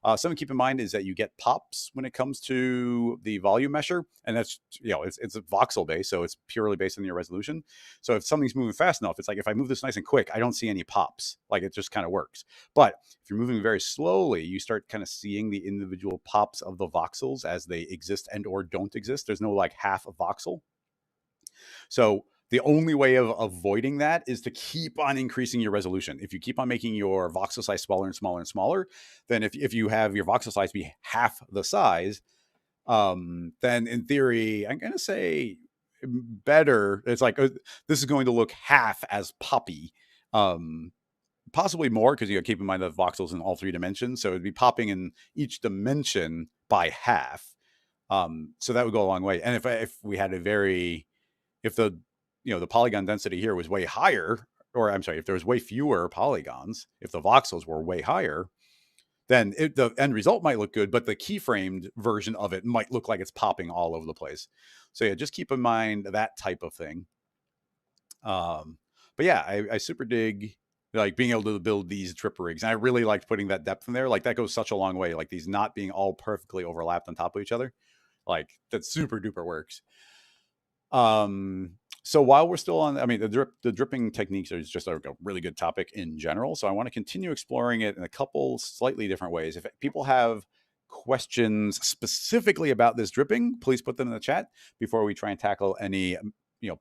Something to keep in mind is that you get pops when it comes to the volume measure, and that's it's a voxel based, so it's purely based on your resolution. So if something's moving fast enough, it's like if I move this nice and quick, I don't see any pops. Like it just kind of works. But if you're moving very slowly, you start kind of seeing the individual pops of the voxels as they exist and or don't exist. There's no like half a voxel. So the only way of avoiding that is to keep on increasing your resolution. If you keep on making your voxel size smaller and smaller and smaller, then if you have your voxel size be half the size, then in theory, I'm going to say better. It's like, this is going to look half as poppy. Possibly more, because you got to keep in mind that voxels in all 3 dimensions. So it'd be popping in each dimension by half. So that would go a long way. And if we had if the the polygon density here was way higher, or I'm sorry, if there was way fewer polygons, if the voxels were way higher, then the end result might look good, but the keyframed version of it might look like it's popping all over the place. So yeah, just keep in mind that type of thing. But yeah, I super dig like being able to build these drip rigs. And I really liked putting that depth in there. Like that goes such a long way. Like these not being all perfectly overlapped on top of each other. Like that super duper works. So while we're still on, I mean, the dripping techniques is just a really good topic in general. So I want to continue exploring it in a couple slightly different ways. If people have questions specifically about this dripping, please put them in the chat before we try and tackle any,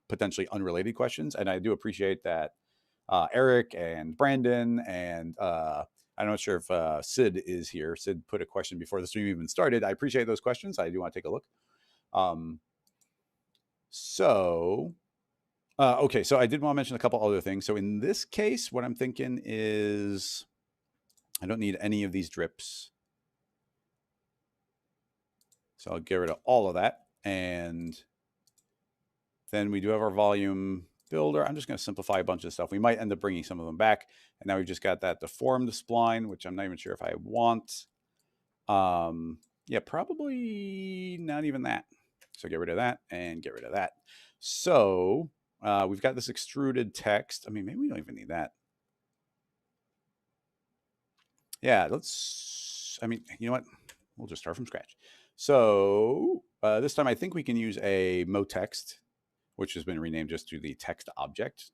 potentially unrelated questions. And I do appreciate that Eric and Brandon and I'm not sure if Sid is here. Sid put a question before the stream even started. I appreciate those questions. I do want to take a look. Okay, so I did want to mention a couple other things. So in this case, what I'm thinking is I don't need any of these drips. So I'll get rid of all of that. And then we do have our volume builder. I'm just going to simplify a bunch of stuff. We might end up bringing some of them back. And now we've just got that deformed spline, which I'm not even sure if I want. Yeah, probably not even that. So get rid of that and get rid of that. So we've got this extruded text. I mean, maybe we don't even need that. Yeah, I mean, you know what? We'll just start from scratch. So this time I think we can use a motext, which has been renamed just to the text object,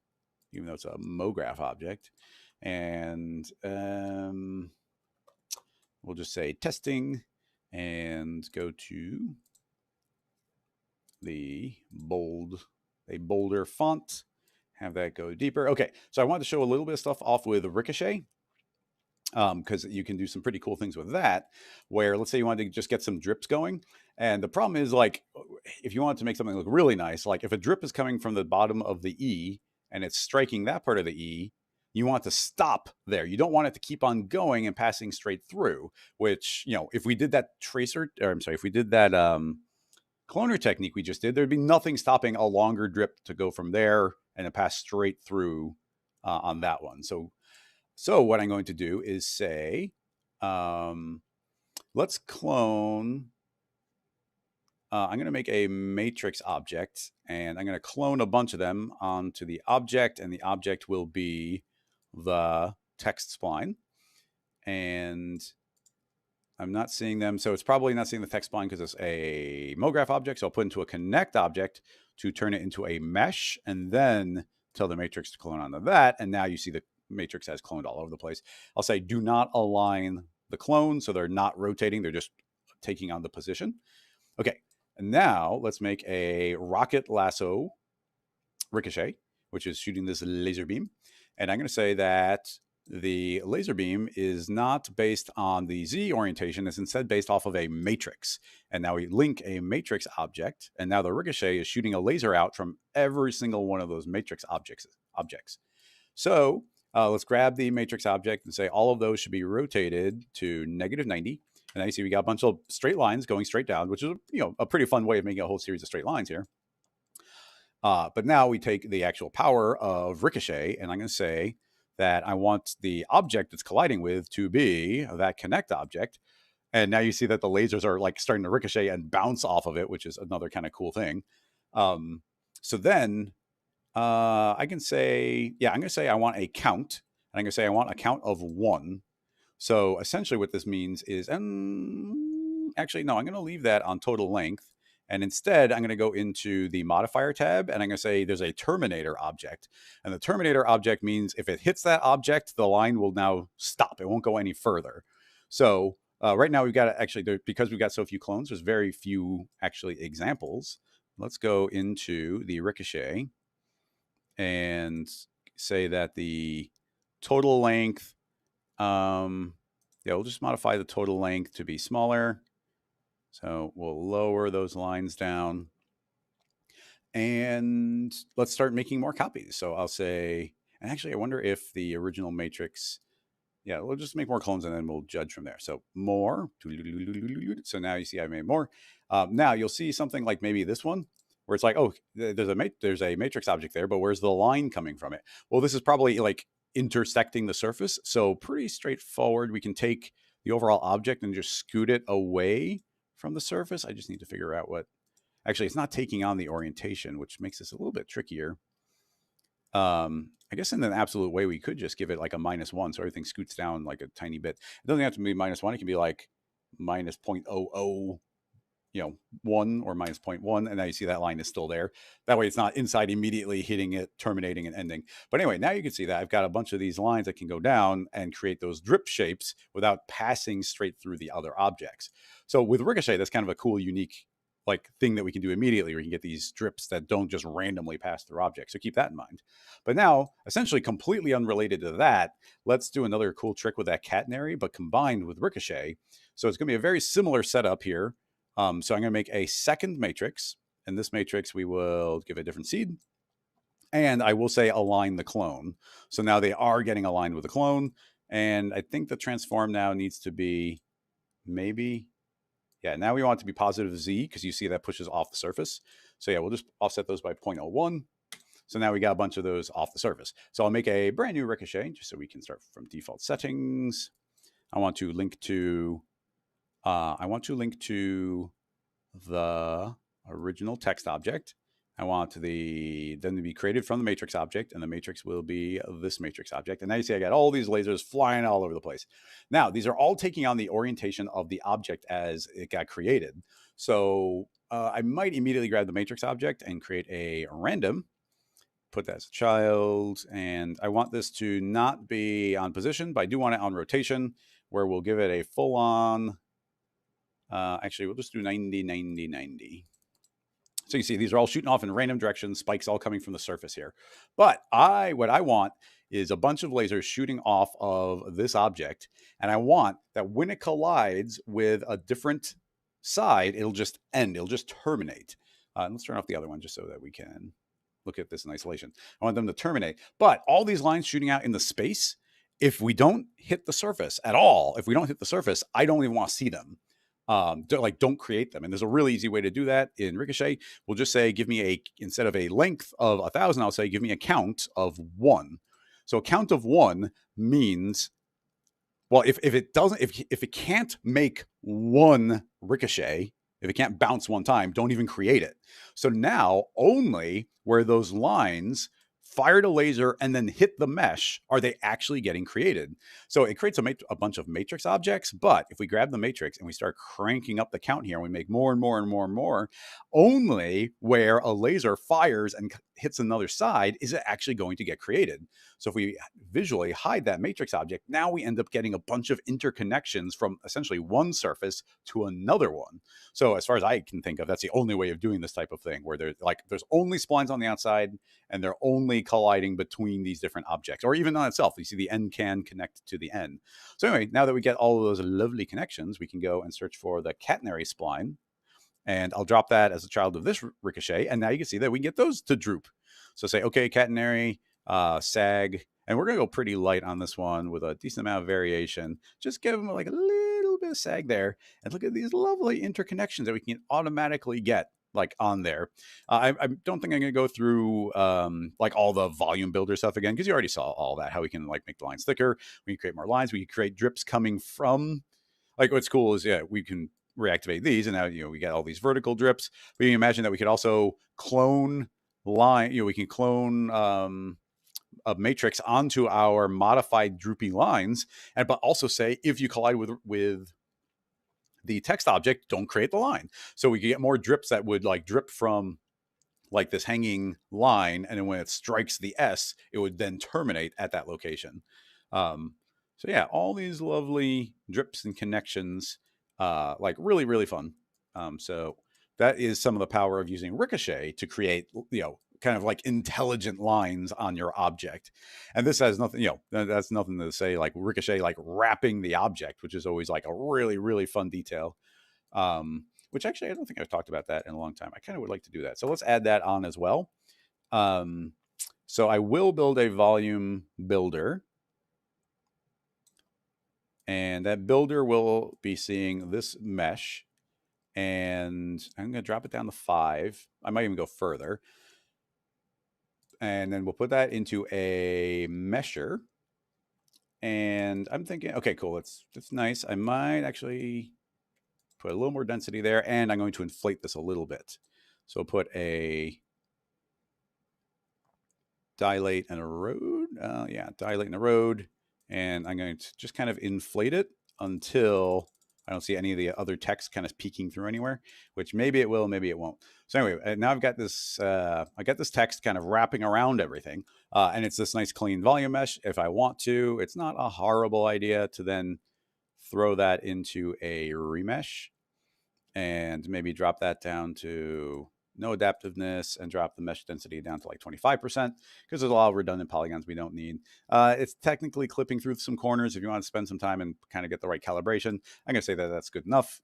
even though it's a MoGraph object. And we'll just say testing and go to a bolder font, have that go deeper. Okay, so I wanted to show a little bit of stuff off with Ricochet, because you can do some pretty cool things with that, where let's say you wanted to just get some drips going. And the problem is, like, if you want to make something look really nice, like if a drip is coming from the bottom of the E and it's striking that part of the E, you want to stop there. You don't want it to keep on going and passing straight through, which, if we did that if we did that cloner technique we just did, there'd be nothing stopping a longer drip to go from there and it pass straight through on that one. So what I'm going to do is say, let's clone. I'm going to make a matrix object, and I'm going to clone a bunch of them onto the object, and the object will be the text spline. And I'm not seeing them, so it's probably not seeing the text spline because it's a MoGraph object. So I'll put into a connect object to turn it into a mesh, and then tell the matrix to clone onto that. And now you see the matrix has cloned all over the place. I'll say do not align the clone, so they're not rotating, they're just taking on the position. Okay, and now let's make a rocket lasso Ricochet, which is shooting this laser beam. And I'm going to say that the laser beam is not based on the Z orientation. It's instead based off of a matrix. And now we link a matrix object. And now the Ricochet is shooting a laser out from every single one of those matrix objects. So let's grab the matrix object and say all of those should be rotated to -90. And now you see we got a bunch of straight lines going straight down, which is a pretty fun way of making a whole series of straight lines here. But now we take the actual power of Ricochet, and I'm going to say that I want the object it's colliding with to be that connect object. And now you see that the lasers are like starting to ricochet and bounce off of it, which is another kind of cool thing. So then I can say, I'm going to say I want a count. And I'm going to say I want a count of 1. So essentially what this means is, actually, no, I'm going to leave that on total length. And instead, I'm going to go into the modifier tab, and I'm going to say there's a terminator object. And the terminator object means if it hits that object, the line will now stop. It won't go any further. So right now we've got because we've got so few clones, there's very few actually examples. Let's go into the Ricochet and say that the total length, we'll just modify the total length to be smaller. So we'll lower those lines down. And let's start making more copies. So I'll say, and actually I wonder if the original matrix, we'll just make more clones and then we'll judge from there. So more. So now you see I made more. Now you'll see something like maybe this one where it's like, oh, there's a matrix object there, but where's the line coming from it? Well, this is probably like intersecting the surface. So pretty straightforward. We can take the overall object and just scoot it away from the surface. I just need to figure out what, actually it's not taking on the orientation, which makes this a little bit trickier. I guess in an absolute way, we could just give it like a -1. So everything scoots down like a tiny bit. It doesn't have to be -1. It can be like -0.00, 1 or -0.1. And now you see that line is still there. That way it's not inside immediately hitting it, terminating and ending. But anyway, now you can see that I've got a bunch of these lines that can go down and create those drip shapes without passing straight through the other objects. So with Ricochet, that's kind of a cool, unique thing that we can do immediately. We can get these drips that don't just randomly pass through objects. So keep that in mind. But now, essentially completely unrelated to that, let's do another cool trick with that catenary, but combined with Ricochet. So it's going to be a very similar setup here. So I'm going to make a second matrix, and this matrix we will give a different seed. And I will say align the clone. So now they are getting aligned with the clone. And I think the transform now needs to be maybe, now we want it to be positive Z because you see that pushes off the surface. So we'll just offset those by 0.01. So now we got a bunch of those off the surface. So I'll make a brand new Ricochet just so we can start from default settings. I want to link to the original text object. I want them to be created from the matrix object, and the matrix will be this matrix object. And now you see I got all these lasers flying all over the place. Now, these are all taking on the orientation of the object as it got created. So I might immediately grab the matrix object and create a random, put that as a child. And I want this to not be on position, but I do want it on rotation, where we'll give it a full-on, actually, we'll just do 90, 90, 90. So you see these are all shooting off in random directions, spikes all coming from the surface here. But what I want is a bunch of lasers shooting off of this object. And I want that when it collides with a different side, it'll just end. It'll just terminate. Let's turn off the other one just so that we can look at this in isolation. I want them to terminate. But all these lines shooting out in the space, if we don't hit the surface at all, if we don't hit the surface, I don't even want to see them. Don't create them. And there's a really easy way to do that in Ricochet. We'll just say, give me instead of a length of 1,000, I'll say, give me a count of 1. So a count of 1 means, well, if it can't make 1 ricochet, if it can't bounce 1 time, don't even create it. So now only where those lines fired a laser and then hit the mesh are they actually getting created. So it creates a bunch of matrix objects. But if we grab the matrix and we start cranking up the count here, and we make more and more and more and more, only where a laser fires and hits another side is it actually going to get created. So if we visually hide that matrix object, now we end up getting a bunch of interconnections from essentially one surface to another one. So as far as I can think of, that's the only way of doing this type of thing, where there's only splines on the outside and they're only colliding between these different objects, or even on itself. You see the end can connect to the end. So anyway, now that we get all of those lovely connections, we can go and search for the catenary spline. And I'll drop that as a child of this ricochet. And now you can see that we can get those to droop. So say, okay, catenary, sag. And we're going to go pretty light on this one with a decent amount of variation. Just give them like a little bit of sag there. And look at these lovely interconnections that we can automatically get like on there. I don't think I'm going to go through like all the volume builder stuff again, because you already saw all that, how we can like make the lines thicker. We can create more lines. We can create drips coming from, like, what's cool is, yeah, we can reactivate these, and now we get all these vertical drips. But you can imagine that we could also clone line. We can clone a matrix onto our modified droopy lines, but also say, if you collide with the text object, don't create the line. So we can get more drips that would like drip from like this hanging line, and then when it strikes the S, it would then terminate at that location. So yeah, all these lovely drips and connections, like really, really fun. So that is some of the power of using Ricochet to create, kind of like intelligent lines on your object. And this has nothing, that's nothing to say like Ricochet, like wrapping the object, which is always like a really, really fun detail. Which actually, I don't think I've talked about that in a long time. I kind of would like to do that. So let's add that on as well. So I will build a volume builder. And that builder will be seeing this mesh. And I'm going to drop it down to 5. I might even go further. And then we'll put that into a mesher. And I'm thinking, okay, cool. That's nice. I might actually put a little more density there. And I'm going to inflate this a little bit. So I'll put a dilate and erode. Dilate and erode. And I'm going to just kind of inflate it until I don't see any of the other text kind of peeking through anywhere, which maybe it will, maybe it won't. So anyway, now I've got this, I got this text kind of wrapping around everything. And it's this nice clean volume mesh. If I want to, it's not a horrible idea to then throw that into a remesh and maybe drop that down to no adaptiveness and drop the mesh density down to like 25%, because there's a lot of redundant polygons we don't need. It's technically clipping through some corners. If you want to spend some time and kind of get the right calibration, I'm going to say that that's good enough.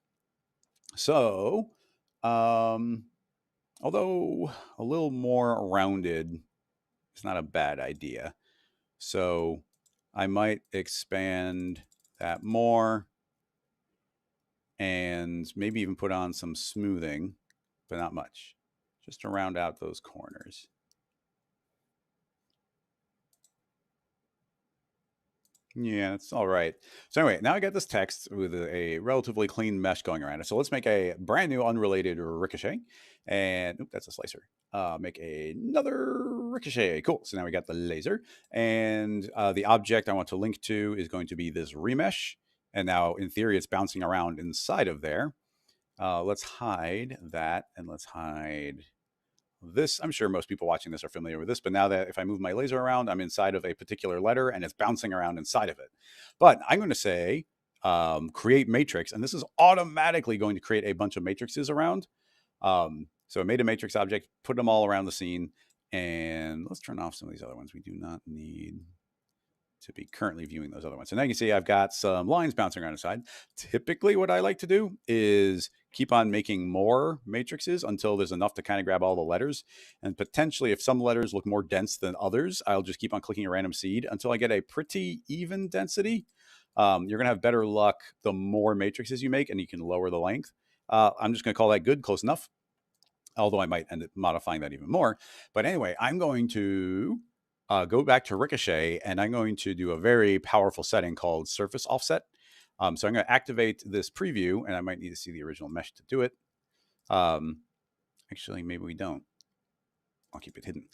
So, although a little more rounded is not a bad idea. So I might expand that more and maybe even put on some smoothing, but not much, just to round out those corners. Yeah, it's all right. So anyway, now I got this text with a relatively clean mesh going around it. So let's make a brand new unrelated ricochet. And that's a slicer. Make another ricochet. Cool. So now we got the laser. And the object I want to link to is going to be this remesh. And now in theory, it's bouncing around inside of there. Let's hide that, and let's hide this. I'm sure most people watching this are familiar with this, but now that if I move my laser around, I'm inside of a particular letter and it's bouncing around inside of it. But I'm going to say create matrix, and this is automatically going to create a bunch of matrices around. So I made a matrix object, put them all around the scene, and let's turn off some of these other ones we do not need. to be currently viewing those other ones. So now you can see I've got some lines bouncing around the side. Typically what I like to do is keep on making more matrices until there's enough to kind of grab all the letters. And potentially if some letters look more dense than others, I'll just keep on clicking a random seed until I get a pretty even density. You're going to have better luck the more matrices you make, and you can lower the length. I'm just going to call that good, close enough. Although I might end up modifying that even more. But anyway, I'm going to go back to Ricochet, and I'm going to do a very powerful setting called surface offset. So I'm going to activate this preview, and I might need to see the original mesh to do it. Actually, maybe we don't. I'll keep it hidden.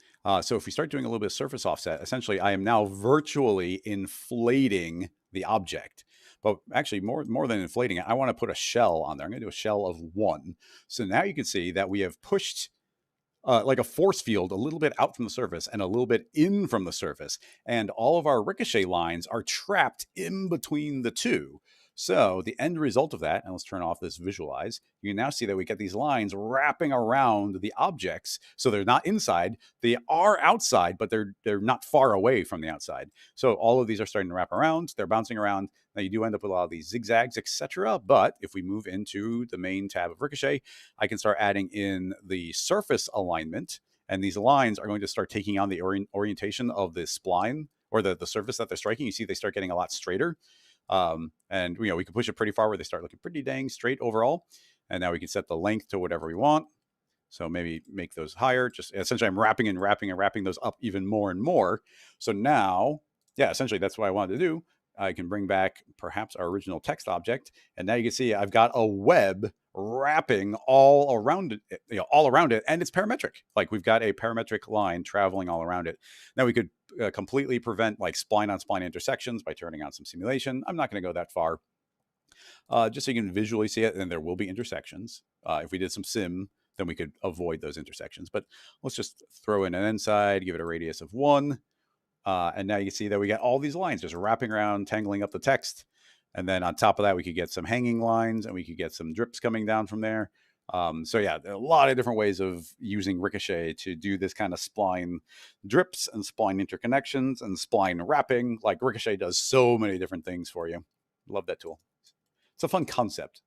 So if we start doing a little bit of surface offset, essentially I am now virtually inflating the object. But actually more than inflating it, I want to put a shell on there. I'm going to do a shell of 1. So now you can see that we have pushed like a force field a little bit out from the surface and a little bit in from the surface. And all of our ricochet lines are trapped in between the two. So the end result of that, and let's turn off this visualize, you can now see that we get these lines wrapping around the objects. So they're not inside, they are outside, but they're not far away from the outside. So all of these are starting to wrap around, they're bouncing around. Now you do end up with a lot of these zigzags, etc. But if we move into the main tab of Ricochet, I can start adding in the surface alignment, and these lines are going to start taking on the orientation of the spline or the surface that they're striking. You see they start getting a lot straighter. And we can push it pretty far where they start looking pretty dang straight overall. And now we can set the length to whatever we want. So maybe make those higher. Just essentially I'm wrapping and wrapping and wrapping those up even more and more. So now, yeah, essentially that's what I wanted to do. I can bring back perhaps our original text object. And now you can see I've got a web wrapping all around it, and it's parametric. Like we've got a parametric line traveling all around it. Now we could completely prevent like spline on spline intersections by turning on some simulation. I'm not going to go that far. Just so you can visually see it, and there will be intersections. If we did some sim, then we could avoid those intersections. But let's just throw in an inside, give it a radius of 1. And now you can see that we got all these lines just wrapping around, tangling up the text. And then on top of that, we could get some hanging lines, and we could get some drips coming down from there. So yeah, there are a lot of different ways of using Ricochet to do this kind of spline drips and spline interconnections and spline wrapping. Like Ricochet does so many different things for you. Love that tool. It's a fun concept.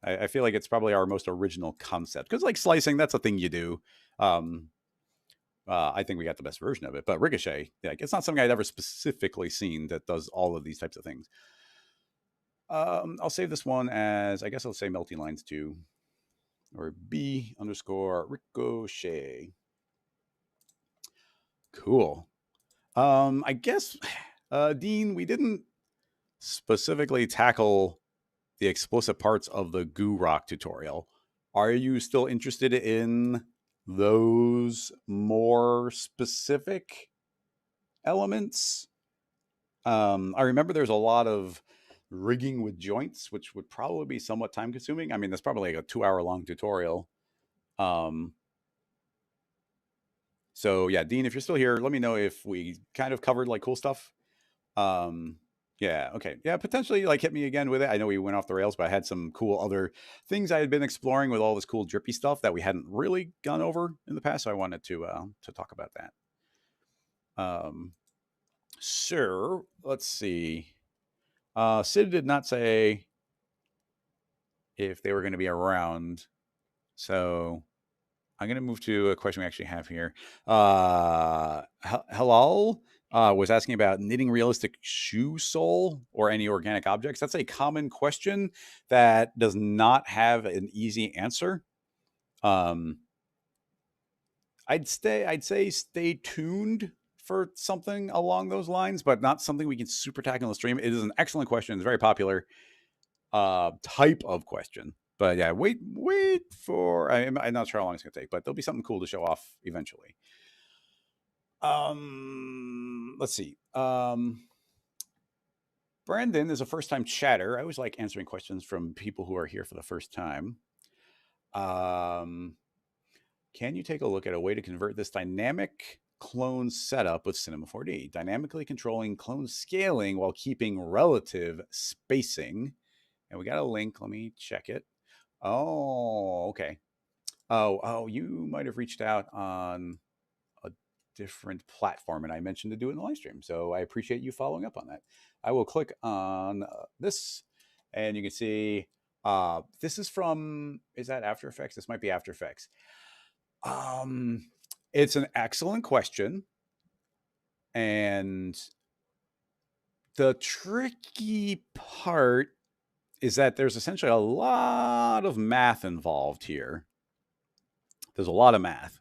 I feel like it's probably our most original concept, because like slicing, that's a thing you do. I think we got the best version of it, but Ricochet, like, it's not something I'd ever specifically seen that does all of these types of things. I'll save this one as, I guess I'll say melting lines 2, or B_Ricochet. Cool. I guess, Dean, we didn't specifically tackle the explicit parts of the goo rock tutorial. Are you still interested in those more specific elements? I remember there's a lot of rigging with joints, which would probably be somewhat time consuming. I mean, that's probably like a 2-hour long tutorial. So yeah, Dean, if you're still here, let me know if we kind of covered like cool stuff. Yeah, okay. Yeah, potentially like hit me again with it. I know we went off the rails, but I had some cool other things I had been exploring with all this cool drippy stuff that we hadn't really gone over in the past. So I wanted to talk about that. Sure. Let's see. Sid did not say if they were going to be around. So I'm going to move to a question we actually have here. Halal was asking about knitting realistic shoe sole or any organic objects. That's a common question that does not have an easy answer. I'd say stay tuned for something along those lines, but not something we can super tackle in the stream. It is an excellent question. It's very popular type of question. But yeah, wait for, I'm not sure how long it's gonna take, but there'll be something cool to show off eventually. Let's see. Brandon is a first-time chatter. I always like answering questions from people who are here for the first time. Can you take a look at a way to convert this dynamic clone setup with Cinema 4D, dynamically controlling clone scaling while keeping relative spacing? And we got a link. Let me check it. Oh, okay. Oh, you might have reached out on a different platform, and I mentioned to do it in the live stream. So I appreciate you following up on that. I will click on this, and you can see this is from, is that After Effects? This might be After Effects. It's an excellent question. And the tricky part is that there's essentially a lot of math involved here. There's a lot of math.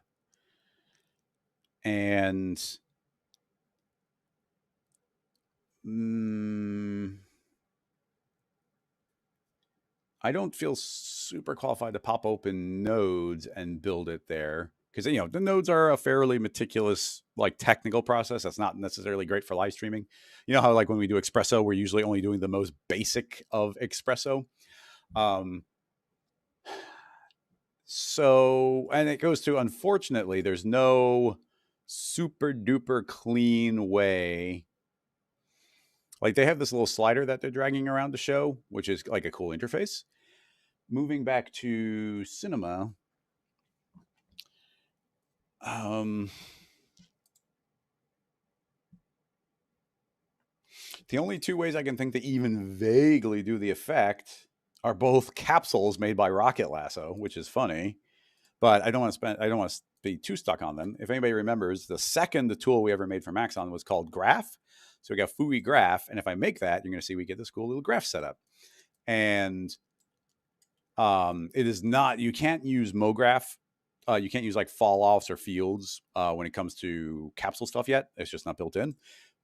And I don't feel super qualified to pop open nodes and build it there, because the nodes are a fairly meticulous, like, technical process that's not necessarily great for live streaming. You know how, like, when we do Espresso, we're usually only doing the most basic of Espresso. So, and it goes to, unfortunately, there's no super duper clean way. Like, they have this little slider that they're dragging around to show, which is like a cool interface. Moving back to cinema, the only two ways I can think to even vaguely do the effect are both capsules made by Rocket Lasso, which is funny, but I don't want to be too stuck on them. If anybody remembers, the second tool we ever made for Maxon was called Graph. So we got Fui Graph, and if I make that, you're going to see we get this cool little graph setup. And it is not, you can't use MoGraph. You can't use like fall offs or fields when it comes to capsule stuff yet. It's just not built in.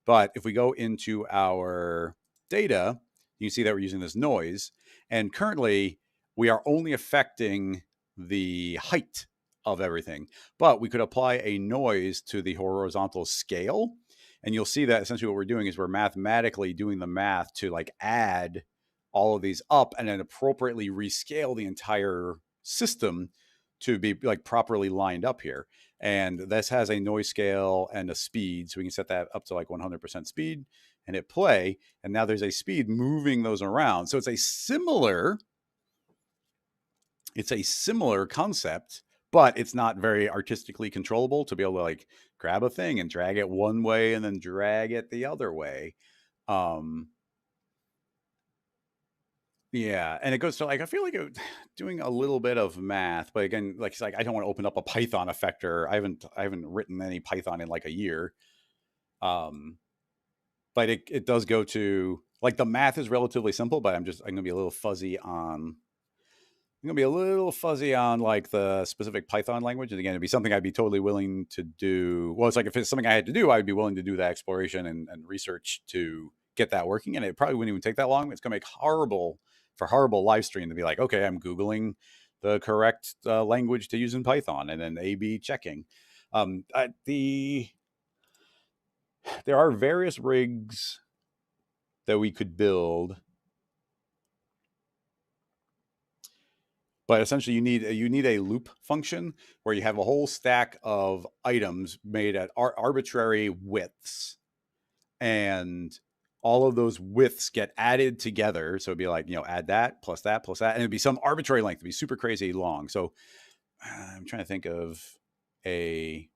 But if we go into our data, you see that we're using this noise. And currently, we are only affecting the height of everything. But we could apply a noise to the horizontal scale. And you'll see that essentially what we're doing is we're mathematically doing the math to like add all of these up and then appropriately rescale the entire system to be like properly lined up here. And this has a noise scale and a speed. So we can set that up to like 100% speed and hit play. And now there's a speed moving those around. So it's a similar concept, but it's not very artistically controllable to be able to like grab a thing and drag it one way and then drag it the other way. Yeah, and it goes to like, I feel like doing a little bit of math, but again, like it's like I don't want to open up a Python effector. I haven't written any Python in like a year. But it does go to like the math is relatively simple, but I'm gonna be a little fuzzy on like the specific Python language. And again, it'd be something I'd be totally willing to do. Well, it's like if it's something I had to do, I'd be willing to do that exploration and research to get that working. And it probably wouldn't even take that long. It's gonna make horrible live stream to be like, okay, I'm Googling the correct language to use in Python and then A/B checking. There are various rigs that we could build, but essentially you need a loop function where you have a whole stack of items made at arbitrary widths, and all of those widths get added together. So it'd be like, add that plus that plus that, and it'd be some arbitrary length. It'd be super crazy long. So I'm trying to think of a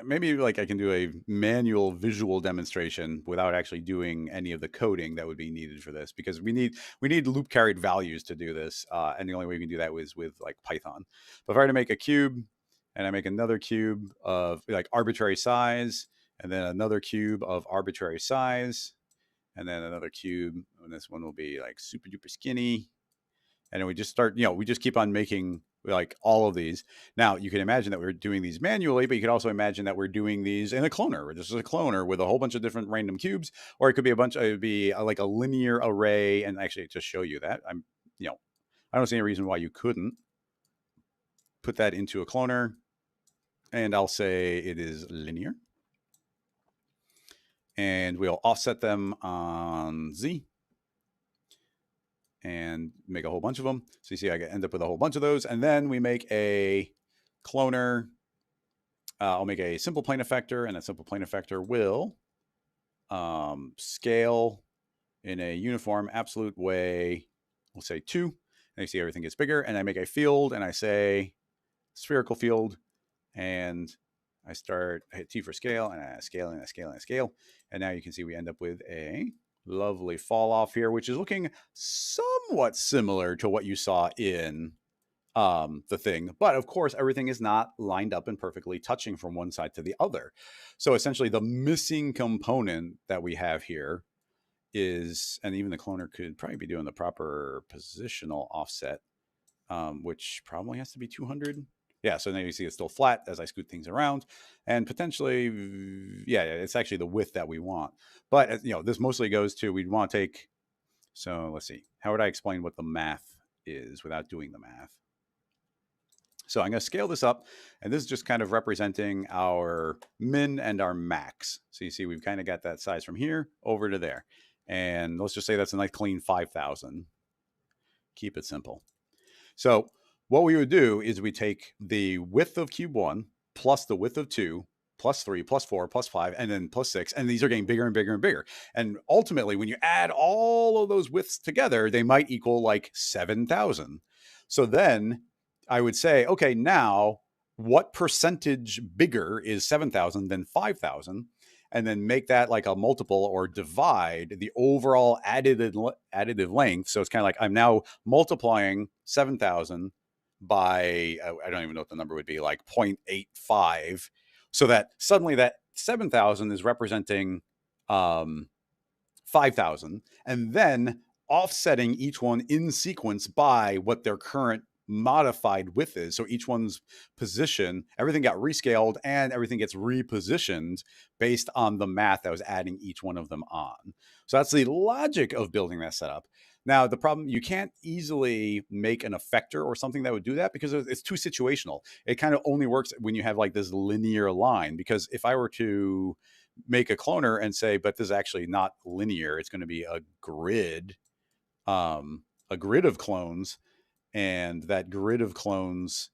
maybe like I can do a manual visual demonstration without actually doing any of the coding that would be needed for this, because we need loop carried values to do this, and the only way we can do that is with like Python. But if I were to make a cube and I make another cube of like arbitrary size, and then another cube of arbitrary size, and then another cube, and this one will be like super duper skinny, and then we just start, we just keep on making like all of these. Now you can imagine that we're doing these manually, but you could also imagine that we're doing these in a cloner. This is a cloner with a whole bunch of different random cubes, or it could be it would be like a linear array. And actually, to show you that, I don't see any reason why you couldn't put that into a cloner, and I'll say it is linear, and we'll offset them on Z and make a whole bunch of them. So you see, I end up with a whole bunch of those. And then we make a cloner. I'll make a simple plane effector, and that simple plane effector will scale in a uniform absolute way, we'll say 2, and you see everything gets bigger, and I make a field, and I say spherical field, and I hit T for scale, and I scale, and I scale, and I scale, and now you can see we end up with a lovely fall off here, which is looking somewhat similar to what you saw in the thing. But of course, everything is not lined up and perfectly touching from one side to the other. So essentially, the missing component that we have here is, and even the cloner could probably be doing the proper positional offset, which probably has to be 200. Yeah, so now you see it's still flat as I scoot things around, and potentially, yeah, it's actually the width that we want. But this mostly goes to, we'd want to take. So let's see, how would I explain what the math is without doing the math? So I'm going to scale this up, and this is just kind of representing our min and our max. So you see we've kind of got that size from here over to there. And let's just say that's a nice clean 5,000. Keep it simple. So what we would do is we take the width of cube 1 plus the width of 2 plus 3 plus 4 plus 5 and then plus 6, and these are getting bigger and bigger and bigger. And ultimately, when you add all of those widths together, they might equal like 7,000. So then I would say, okay, now what percentage bigger is 7,000 than 5,000? And then make that like a multiple, or divide the overall additive length. So it's kind of like I'm now multiplying 7,000 by, I don't even know what the number would be, like 0.85. So that suddenly that 7,000 is representing 5,000. And then offsetting each one in sequence by what their current modified width is. So each one's position, everything got rescaled and everything gets repositioned based on the math that was adding each one of them on. So that's the logic of building that setup. Now, the problem, you can't easily make an effector or something that would do that because it's too situational. It kind of only works when you have like this linear line, because if I were to make a cloner and say, but this is actually not linear, it's going to be a grid of clones, and that grid of clones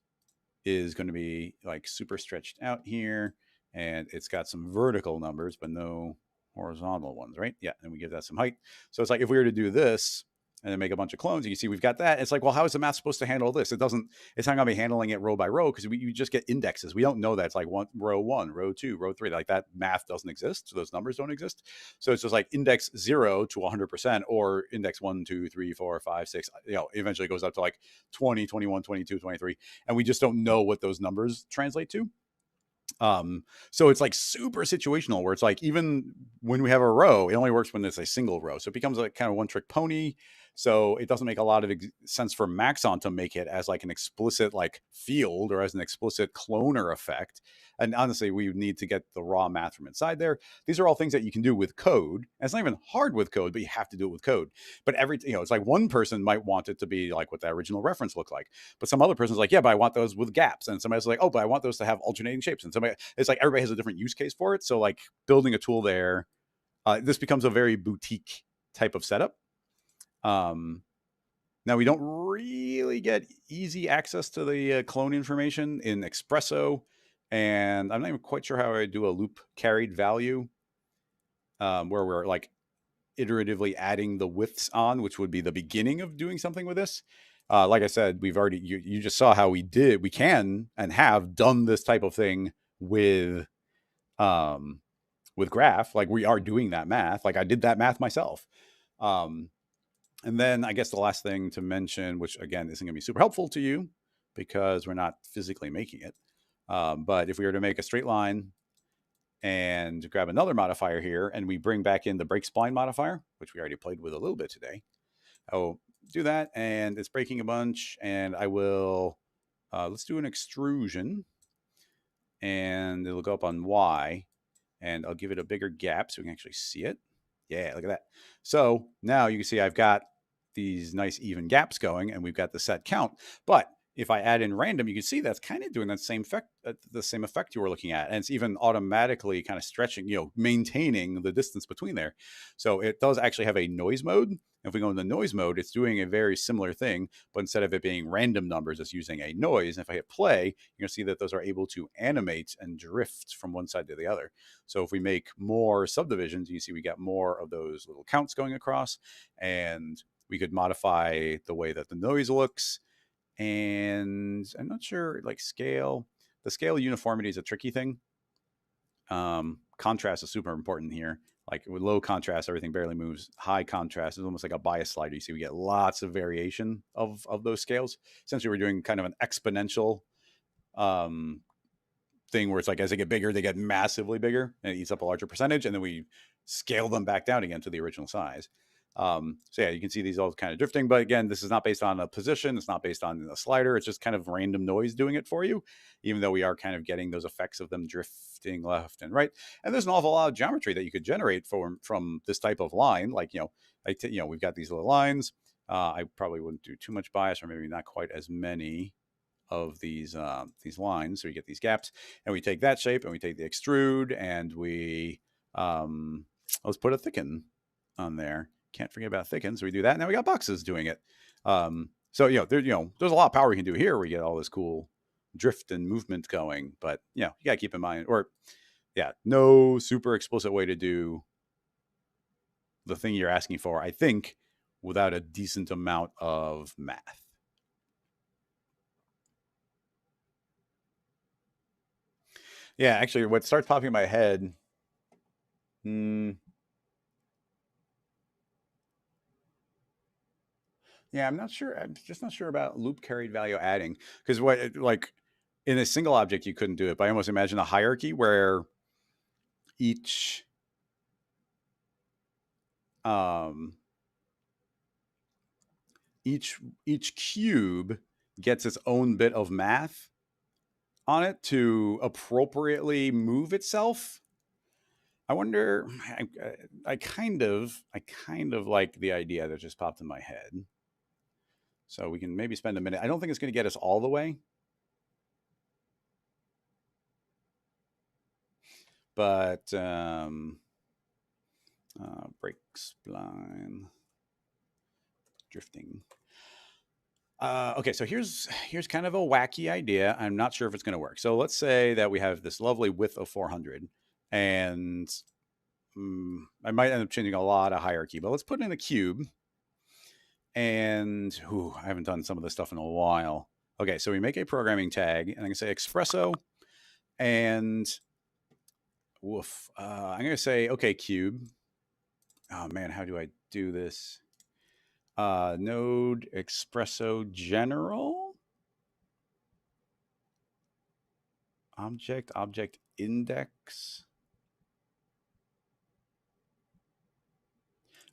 is going to be like super stretched out here, and it's got some vertical numbers but no horizontal ones, right? Yeah, and we give that some height. So it's like if we were to do this and then make a bunch of clones, you can see we've got that. It's like, well, how is the math supposed to handle this? It's not going to be handling it row by row, because you just get indexes. We don't know that it's like row 1, row 2, row 3. Like that math doesn't exist. So those numbers don't exist. So it's just like index 0 to 100%, or index 1, 2, 3, 4, 5, 6. Eventually it goes up to like 20, 21, 22, 23. And we just don't know what those numbers translate to. So it's like super situational, where it's like even when we have a row, it only works when it's a single row. So it becomes like kind of one trick pony. So it doesn't make a lot of sense for Maxon to make it as like an explicit like field or as an explicit cloner effect. And honestly, we need to get the raw math from inside there. These are all things that you can do with code. And it's not even hard with code, but you have to do it with code. But it's like one person might want it to be like what the original reference looked like. But some other person's like, yeah, but I want those with gaps. And somebody's like, oh, but I want those to have alternating shapes. And it's like everybody has a different use case for it. So like building a tool there, this becomes a very boutique type of setup. Now we don't really get easy access to the clone information in Espresso, and I'm not even quite sure how I do a loop carried value, where we're like iteratively adding the widths on, which would be the beginning of doing something with this. Like I said, we've already, you just saw how we can and have done this type of thing with graph. Like we are doing that math. Like I did that math myself. And then I guess the last thing to mention, which again isn't going to be super helpful to you because we're not physically making it. But if we were to make a straight line and grab another modifier here, and we bring back in the break spline modifier, which we already played with a little bit today, I'll do that, and it's breaking a bunch, and I will, let's do an extrusion, and it'll go up on Y, and I'll give it a bigger gap so we can actually see it. Yeah, look at that. So now you can see I've got these nice even gaps going, and we've got the set count. But if I add in random, you can see that's kind of doing that the same effect you were looking at, and it's even automatically kind of stretching, maintaining the distance between there. So it does actually have a noise mode. If we go into noise mode, it's doing a very similar thing, but instead of it being random numbers, it's using a noise. And if I hit play, you're gonna see that those are able to animate and drift from one side to the other. So if we make more subdivisions, you see we got more of those little counts going across, and we could modify the way that the noise looks. And I'm not sure, like the scale uniformity is a tricky thing. Contrast is super important here. Like with low contrast, everything barely moves. High contrast is almost like a bias slider. You see, we get lots of variation of those scales. Essentially, we're doing kind of an exponential um, thing where it's like as they get bigger, they get massively bigger and it eats up a larger percentage, and then we scale them back down again to the original size. So yeah, you can see these all kind of drifting, but again, this is not based on a position. It's not based on a slider. It's just kind of random noise doing it for you, even though we are kind of getting those effects of them drifting left and right. And there's an awful lot of geometry that you could generate from this type of line. Like, we've got these little lines. I probably wouldn't do too much bias, or maybe not quite as many of these lines. So we get these gaps, and we take that shape and we take the extrude, and we let's put a thicken on there. Can't forget about thicken. So we do that. Now we got boxes doing it. So there's a lot of power we can do here. We get all this cool drift and movement going, but you gotta keep in mind, or no super explicit way to do the thing you're asking for, I think, without a decent amount of math. Yeah, actually, what starts popping in my head. Yeah, I'm not sure. I'm just not sure about loop carried value adding, because like in a single object you couldn't do it. But I almost imagine a hierarchy where each um, each cube gets its own bit of math on it to appropriately move itself. I wonder. I kind of like the idea that just popped in my head. So we can maybe spend a minute. I don't think it's going to get us all the way, but break spline drifting. Okay, so here's kind of a wacky idea. I'm not sure if it's going to work. So let's say that we have this lovely width of 400, and I might end up changing a lot of hierarchy, but let's put in a cube. And I haven't done some of this stuff in a while. Okay, so we make a programming tag, and I'm going to say Espresso, and I'm going to say, okay, cube. Oh man, how do I do this? Node Espresso general object index.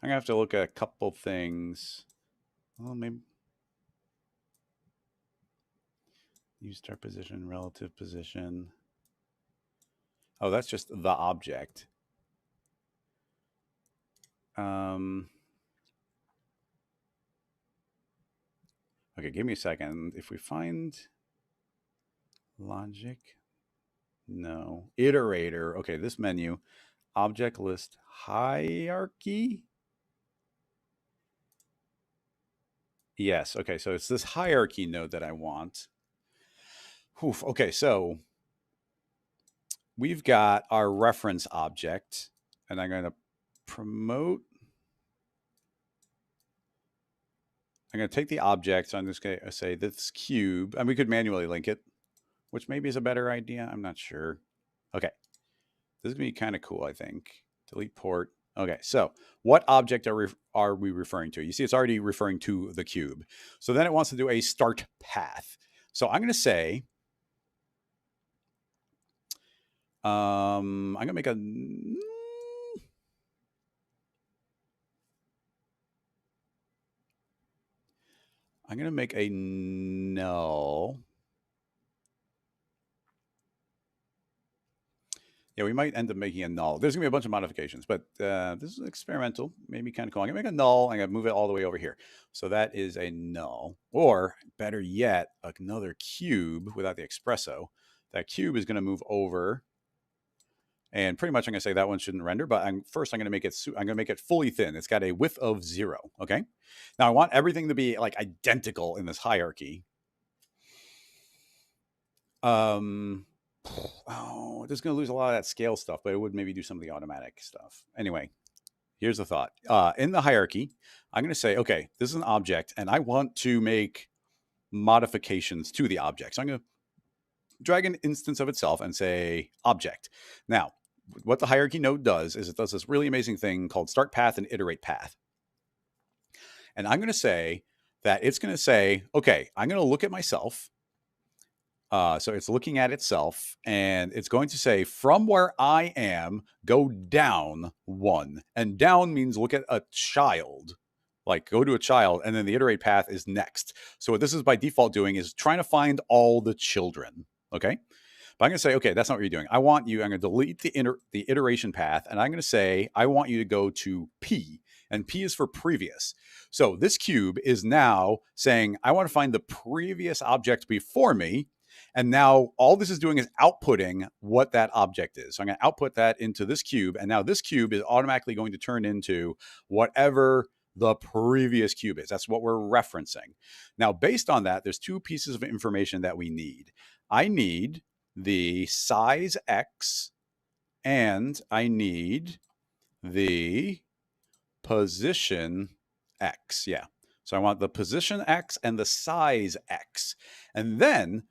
I'm gonna have to look at a couple things. Well, maybe use start position, relative position. Oh, that's just the object. Okay, give me a second. If we find logic, no. Iterator. Okay, this menu, object list hierarchy. Yes, okay, so it's this hierarchy node that I want. Oof, okay, so we've got our reference object, and I'm going to promote. I'm going to take the object, so I'm just going to say this cube, and we could manually link it, which maybe is a better idea. I'm not sure. Okay, this is going to be kind of cool, I think. Delete port. Okay, so what object are we referring to? You see, it's already referring to the cube. So then it wants to do a start path. So I'm going to say, I'm going to make a I'm going to make a null. Yeah, we might end up making a null. There's gonna be a bunch of modifications, but this is experimental, maybe kind of cool. I'm gonna make a null. I'm gonna move it all the way over here. So that is a null, or better yet, another cube without the espresso. That cube is gonna move over, and pretty much I'm gonna say that one shouldn't render. But first I'm gonna make it. I'm gonna make it fully thin. It's got a width of 0. Okay. Now I want everything to be like identical in this hierarchy. Oh, just going to lose a lot of that scale stuff, but it would maybe do some of the automatic stuff. Anyway, here's the thought. In the hierarchy, I'm going to say, okay, this is an object, and I want to make modifications to the object. So I'm going to drag an instance of itself and say object. Now, what the hierarchy node does is it does this really amazing thing called start path and iterate path. And I'm going to say that it's going to say, okay, I'm going to look at myself. So it's looking at itself, and it's going to say, from where I am, go down 1. And down means look at a child. Like, go to a child, and then the iterate path is next. So what this is by default doing is trying to find all the children, okay? But I'm going to say, okay, that's not what you're doing. I'm going to delete the iteration path, and I'm going to say, I want you to go to P, and P is for previous. So this cube is now saying, I want to find the previous object before me. And now all this is doing is outputting what that object is. So I'm going to output that into this cube. And now this cube is automatically going to turn into whatever the previous cube is. That's what we're referencing. Now, based on that, there's 2 pieces of information that we need. I need the size X, and I need the position X. Yeah. So I want the position X and the size X. And then,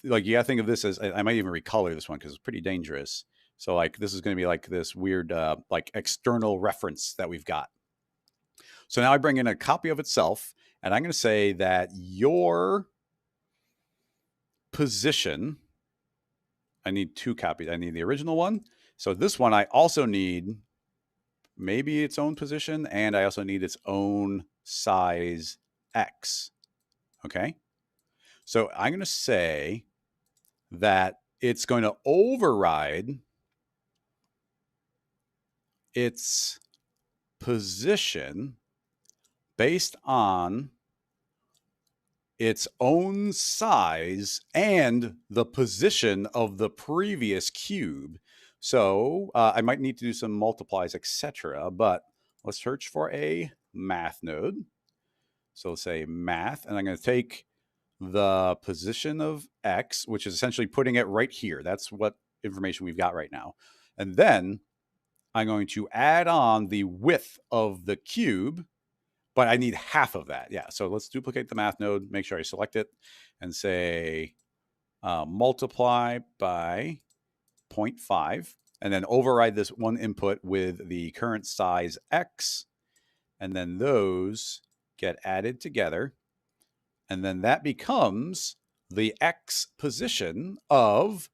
like, you got to think of this as, I might even recolor this one because it's pretty dangerous. So like, this is going to be like this weird, like external reference that we've got. So now I bring in a copy of itself, and I'm going to say that your position, I need 2 copies. I need the original one. So this one, I also need maybe its own position, and I also need its own size X. Okay. So I'm going to say that it's going to override its position based on its own size and the position of the previous cube. So I might need to do some multiplies, etc. But let's search for a math node. So let's say math, and I'm going to take the position of X, which is essentially putting it right here. That's what information we've got right now. And then I'm going to add on the width of the cube, but I need half of that. Yeah, so let's duplicate the math node, make sure I select it, and say multiply by 0.5, and then override this one input with the current size X, and then those get added together. And then that becomes the X position of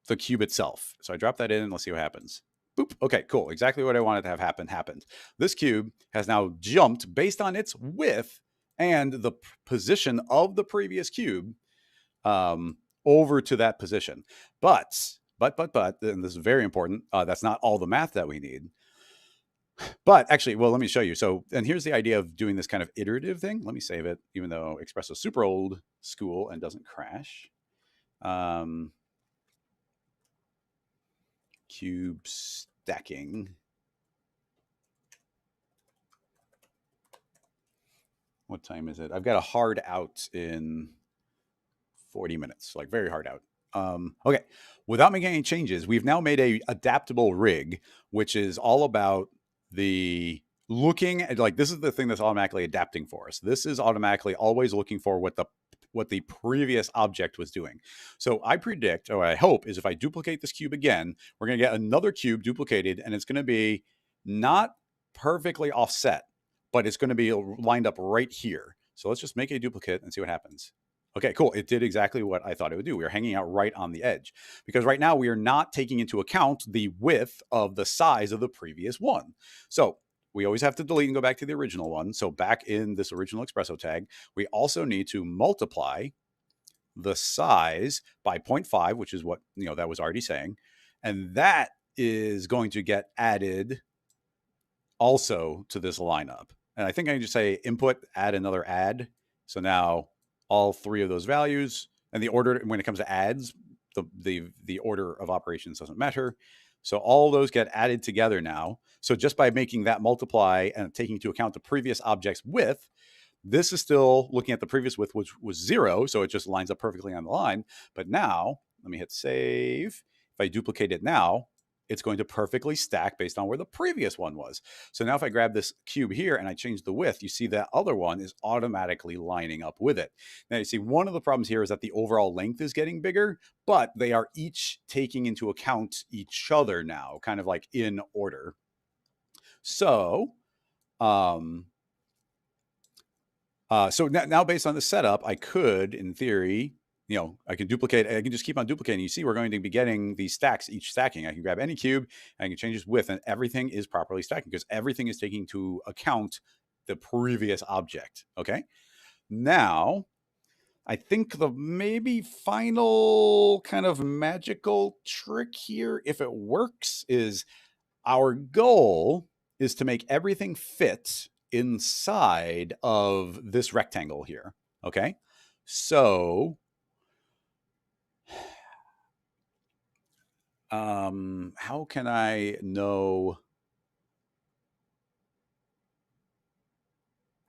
the cube itself. So I drop that in and let's see what happens. Boop. Okay, cool. Exactly what I wanted to have happen happened. This cube has now jumped based on its width and the position of the previous cube over to that position. But, and this is very important, that's not all the math that we need. But actually, well, let me show you. So, and here's the idea of doing this kind of iterative thing. Let me save it, even though Espresso is super old school and doesn't crash. Cube stacking. What time is it? I've got a hard out in 40 minutes, like very hard out. Okay, without making any changes, we've now made a adaptable rig, which is all about the looking at, like, this is the thing that's automatically adapting for us. This is automatically always looking for what the previous object was doing. So I predict, or I hope, is if I duplicate this cube again, we're going to get another cube duplicated, and it's going to be not perfectly offset, but it's going to be lined up right here. So let's just make a duplicate and see what happens. Okay, cool. It did exactly what I thought it would do. We are hanging out right on the edge because right now we are not taking into account the width of the size of the previous one. So we always have to delete and go back to the original one. So back in this original Espresso tag, we also need to multiply the size by 0.5, which is what, that was already saying. And that is going to get added also to this lineup. And I think I can just say input, add another add. So now all three of those values, and the order when it comes to adds, the order of operations doesn't matter. So all those get added together now. So just by making that multiply and taking into account the previous object's width, this is still looking at the previous width, which was 0. So it just lines up perfectly on the line. But now, let me hit save. If I duplicate it now, it's going to perfectly stack based on where the previous one was. So now if I grab this cube here and I change the width, you see that other one is automatically lining up with it. Now you see one of the problems here is that the overall length is getting bigger, but they are each taking into account each other now, kind of like in order. So, so now based on the setup, I could, in theory, I can duplicate. I can just keep on duplicating. You see, we're going to be getting these stacks, each stacking. I can grab any cube, and I can change its width, and everything is properly stacking because everything is taking into account the previous object. Okay. Now, I think the maybe final kind of magical trick here, if it works, is our goal is to make everything fit inside of this rectangle here. Okay. So, how can I know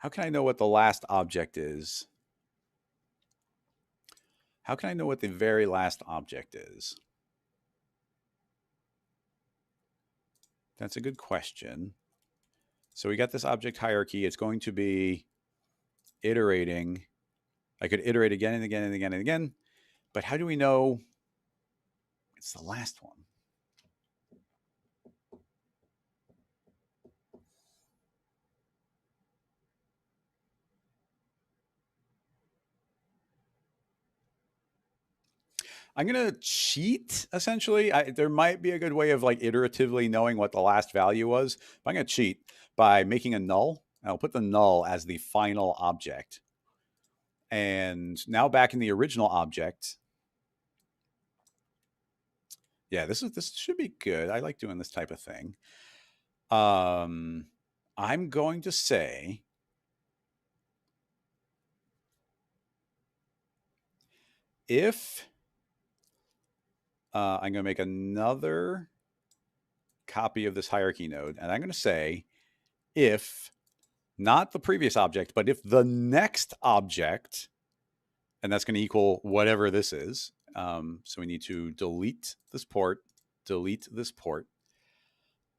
what the last object is? How can I know what the very last object is? That's a good question. So we got this object hierarchy. It's going to be iterating. I could iterate again and again and again and again. But how do we know it's the last one? I'm going to cheat, essentially. There might be a good way of like iteratively knowing what the last value was. But I'm going to cheat by making a null. I'll put the null as the final object. And now back in the original object. Yeah, this should be good. I like doing this type of thing. I'm going to say if I'm going to make another copy of this hierarchy node, and I'm going to say if not the previous object, but if the next object, and that's going to equal whatever this is. So we need to delete this port.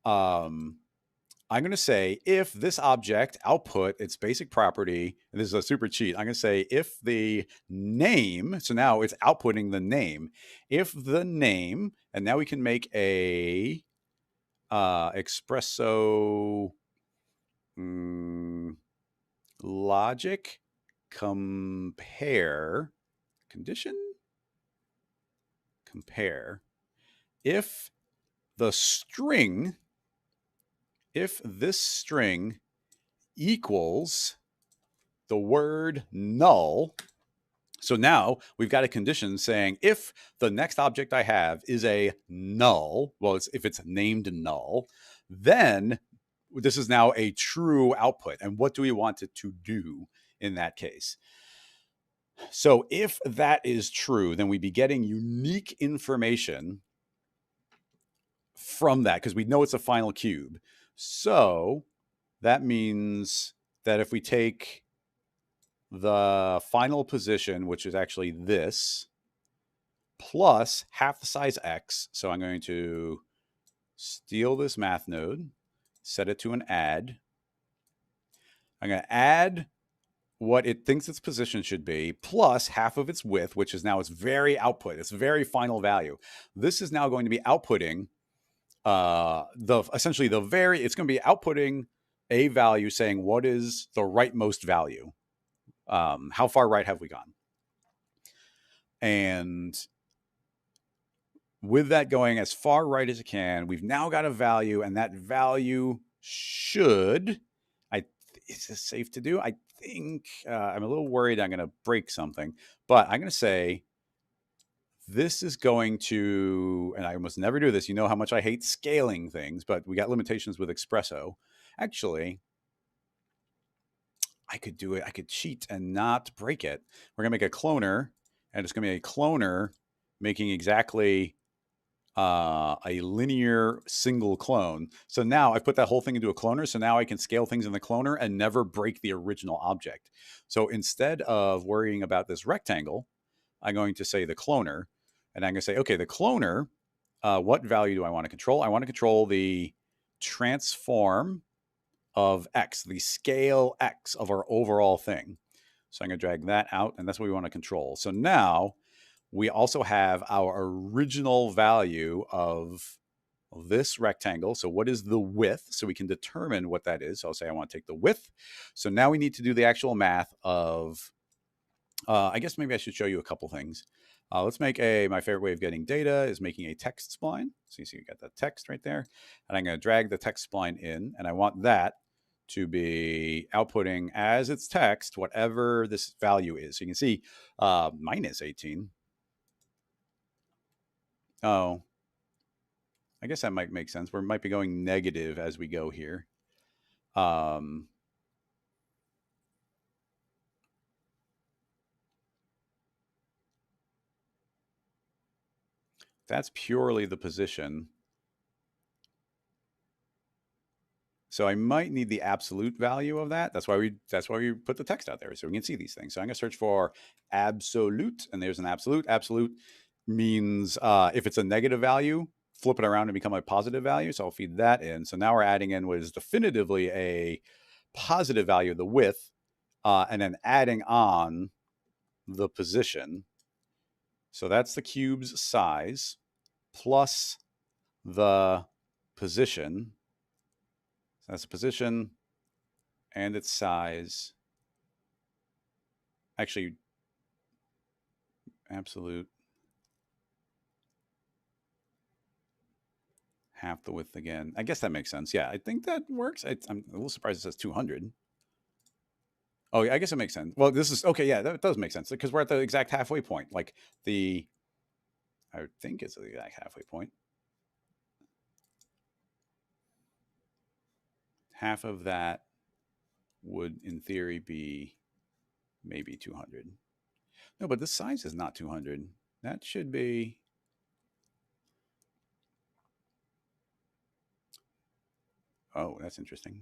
I'm going to say if this object output its basic property, and this is a super cheat, I'm going to say if the name, so now it's outputting the name, if the name, and now we can make a Espresso logic compare condition compare if the string, if this string equals the word null. So now we've got a condition saying if the next object I have is a null, well, if it's named null, then this is now a true output. And what do we want it to do in that case? So if that is true, then we'd be getting unique information from that because we know it's a final cube. So that means that if we take the final position, which is actually this, plus half the size x, so I'm going to steal this math node, set it to an add. I'm going to add what it thinks its position should be, plus half of its width, which is now its very output, its very final value. This is now going to be outputting essentially it's going to be outputting a value saying what is the rightmost value. How far right have we gone? And with that going as far right as it can, we've now got a value, and that value should, is this safe to do? I think I'm a little worried I'm going to break something, but I'm going to say this is going to, and I almost never do this. You know how much I hate scaling things, but we got limitations with Espresso. Actually, I could do it. I could cheat and not break it. We're going to make a cloner, and it's going to be a cloner making exactly a linear single clone. So now I've put that whole thing into a cloner. So now I can scale things in the cloner and never break the original object. So instead of worrying about this rectangle, I'm going to say the cloner, and I'm going to say, okay, the cloner, what value do I want to control? I want to control the transform of X, the scale X of our overall thing. So I'm going to drag that out, and that's what we want to control. So now we also have our original value of this rectangle. So what is the width? So we can determine what that is. So I'll say I want to take the width. So now we need to do the actual math of, I guess maybe I should show you a couple things. Let's make my favorite way of getting data is making a text spline. So you see we got that text right there. And I'm going to drag the text spline in, and I want that to be outputting as its text, whatever this value is. So you can see minus 18. Oh, I guess that might make sense. We might be going negative as we go here. That's purely the position. So I might need the absolute value of that. That's why we put the text out there so we can see these things. So I'm going to search for absolute, and there's an absolute. Absolute means if it's a negative value, flip it around and become a positive value. So I'll feed that in. So now we're adding in what is definitively a positive value of the width, and then adding on the position. So that's the cube's size plus the position. So that's the position and its size. Actually, absolute half the width again. I guess that makes sense. Yeah, I think that works. I'm a little surprised it says 200. Oh, yeah, I guess it makes sense. Well, this is okay. Yeah, that does make sense because we're at the exact halfway point. Like I think it's the exact halfway point. Half of that would, in theory, be maybe 200. No, but this size is not 200. That should be. Oh, that's interesting.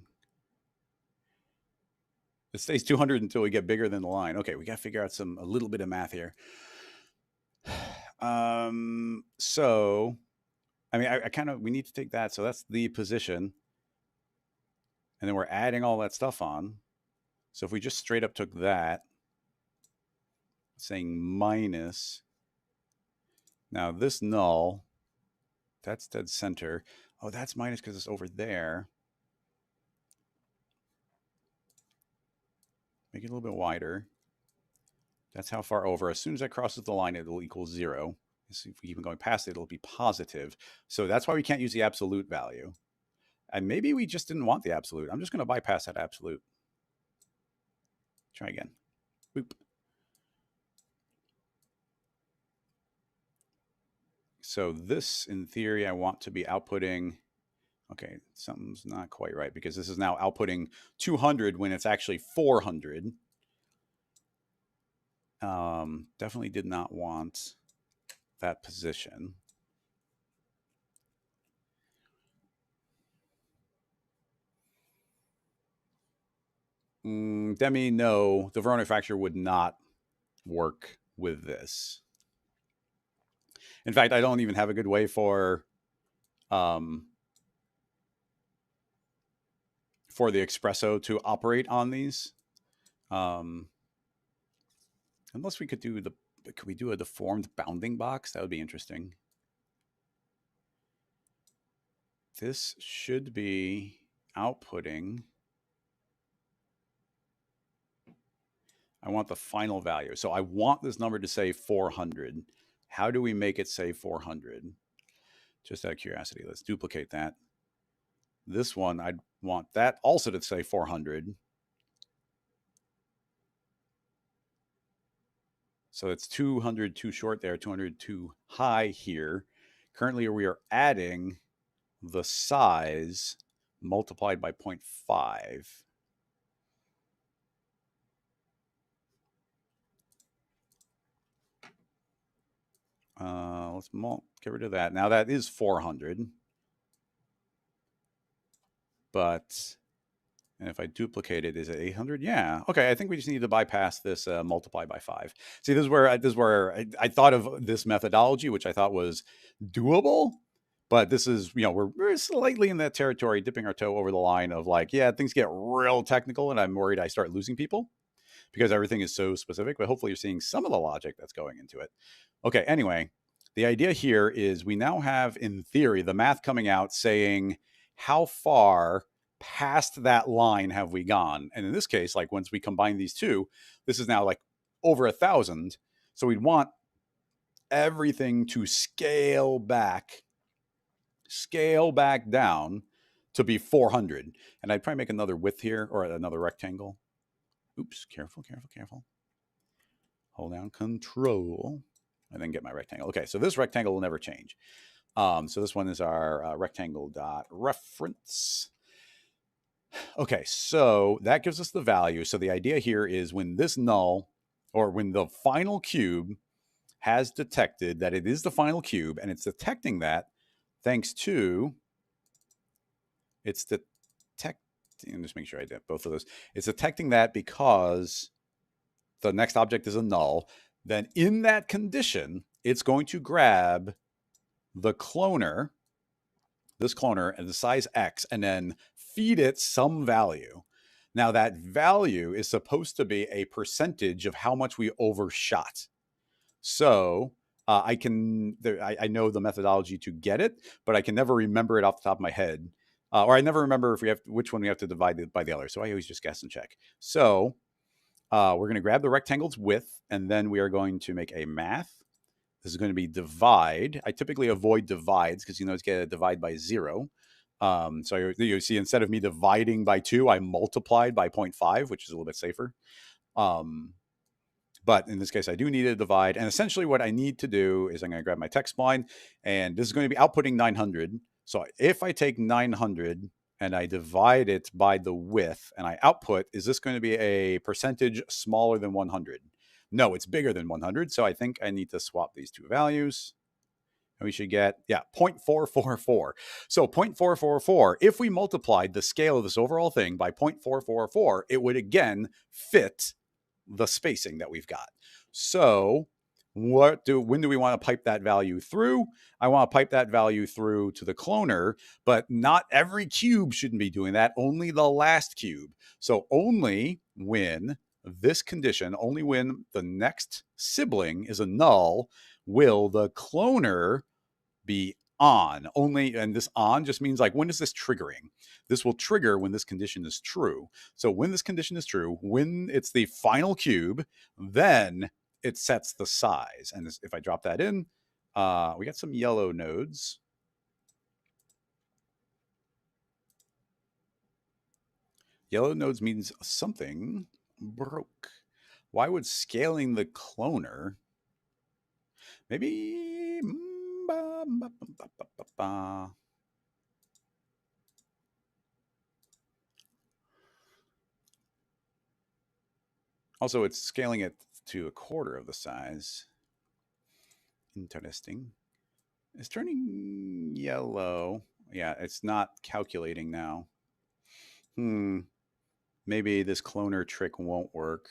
It stays 200 until we get bigger than the line. Okay, we got to figure out a little bit of math here. So, I mean, we need to take that. So that's the position. And then we're adding all that stuff on. So if we just straight up took that, saying minus, now this null, that's dead center. Oh, that's minus because it's over there. Make it a little bit wider. That's how far over. As soon as that crosses the line, it'll equal 0. So if we keep going past it, it'll be positive. So that's why we can't use the absolute value. And maybe we just didn't want the absolute. I'm just going to bypass that absolute. Try again. Boop. So this, in theory, I want to be outputting. Okay, something's not quite right because this is now outputting 200 when it's actually 400. Definitely did not want that position. Demi, no, the Verona fracture would not work with this. In fact, I don't even have a good way for the Espresso to operate on these. Unless we could we do a deformed bounding box? That would be interesting. This should be outputting. I want the final value. So I want this number to say 400. How do we make it say 400? Just out of curiosity, let's duplicate that. This one, I'd want that also to say 400. So it's 200 too short there, 200 too high here. Currently, we are adding the size multiplied by 0.5. Let's get rid of that. Now that is 400. But, and if I duplicate it, is it 800? Yeah. Okay. I think we just need to bypass this multiply by 5. See, this is where I thought of this methodology, which I thought was doable. But this is, we're slightly in that territory, dipping our toe over the line of like, yeah, things get real technical and I'm worried I start losing people because everything is so specific. But hopefully you're seeing some of the logic that's going into it. Okay. Anyway, the idea here is we now have, in theory, the math coming out saying how far past that line have we gone. And in this case, like once we combine these two, this is now like over 1,000. So we'd want everything to scale back down to be 400. And I'd probably make another width here or another rectangle. Oops, careful. Hold down Control and then get my rectangle. Okay, so this rectangle will never change. So this one is our rectangle dot reference. Okay, so that gives us the value. So the idea here is when this null, or when the final cube has detected that it is the final cube, and it's detecting that thanks to, it's detecting, just make sure I did both of those. It's detecting that because the next object is a null. Then in that condition, it's going to grab the cloner, this cloner, and the size X, and then feed it some value. Now that value is supposed to be a percentage of how much we overshot. So I know the methodology to get it, but I can never remember it off the top of my head. Or I never remember which one we have to divide it by the other. So I always just guess and check. So we're going to grab the rectangle's width, and then we are going to make a math. This is going to be divide. I typically avoid divides because it's going to divide by 0. So you see, instead of me dividing by 2, I multiplied by 0.5, which is a little bit safer. But in this case, I do need a divide. And essentially what I need to do is I'm going to grab my text spline, and this is going to be outputting 900. So if I take 900 and I divide it by the width and I output, is this going to be a percentage smaller than 100? No, it's bigger than 100. So I think I need to swap these two values. And we should get, 0.444. So 0.444, if we multiplied the scale of this overall thing by 0.444, it would again fit the spacing that we've got. So when do we want to pipe that value through? I want to pipe that value through to the cloner, but not every cube shouldn't be doing that, only the last cube. So only when this condition, only when the next sibling is a null, will the cloner be on. Only, and this on just means like, when is this triggering? This will trigger when this condition is true. So when this condition is true, when it's the final cube, then it sets the size. And if I drop that in, we got some yellow nodes. Yellow nodes means something broke. Why would scaling the cloner, maybe, also it's scaling it to a quarter of the size. Interesting. It's turning yellow. Yeah, it's not calculating now. Maybe this cloner trick won't work.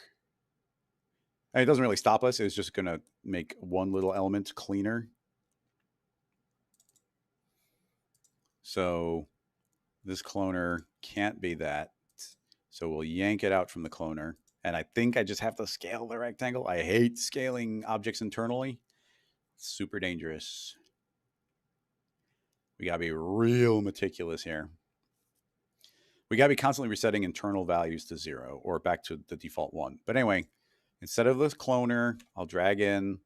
And it doesn't really stop us. It's just going to make one little element cleaner. So this cloner can't be that. So we'll yank it out from the cloner. And I think I just have to scale the rectangle. I hate scaling objects internally. It's super dangerous. We got to be real meticulous here. We got to be constantly resetting internal values to 0 or back to the default 1. But anyway, instead of this cloner, I'll drag in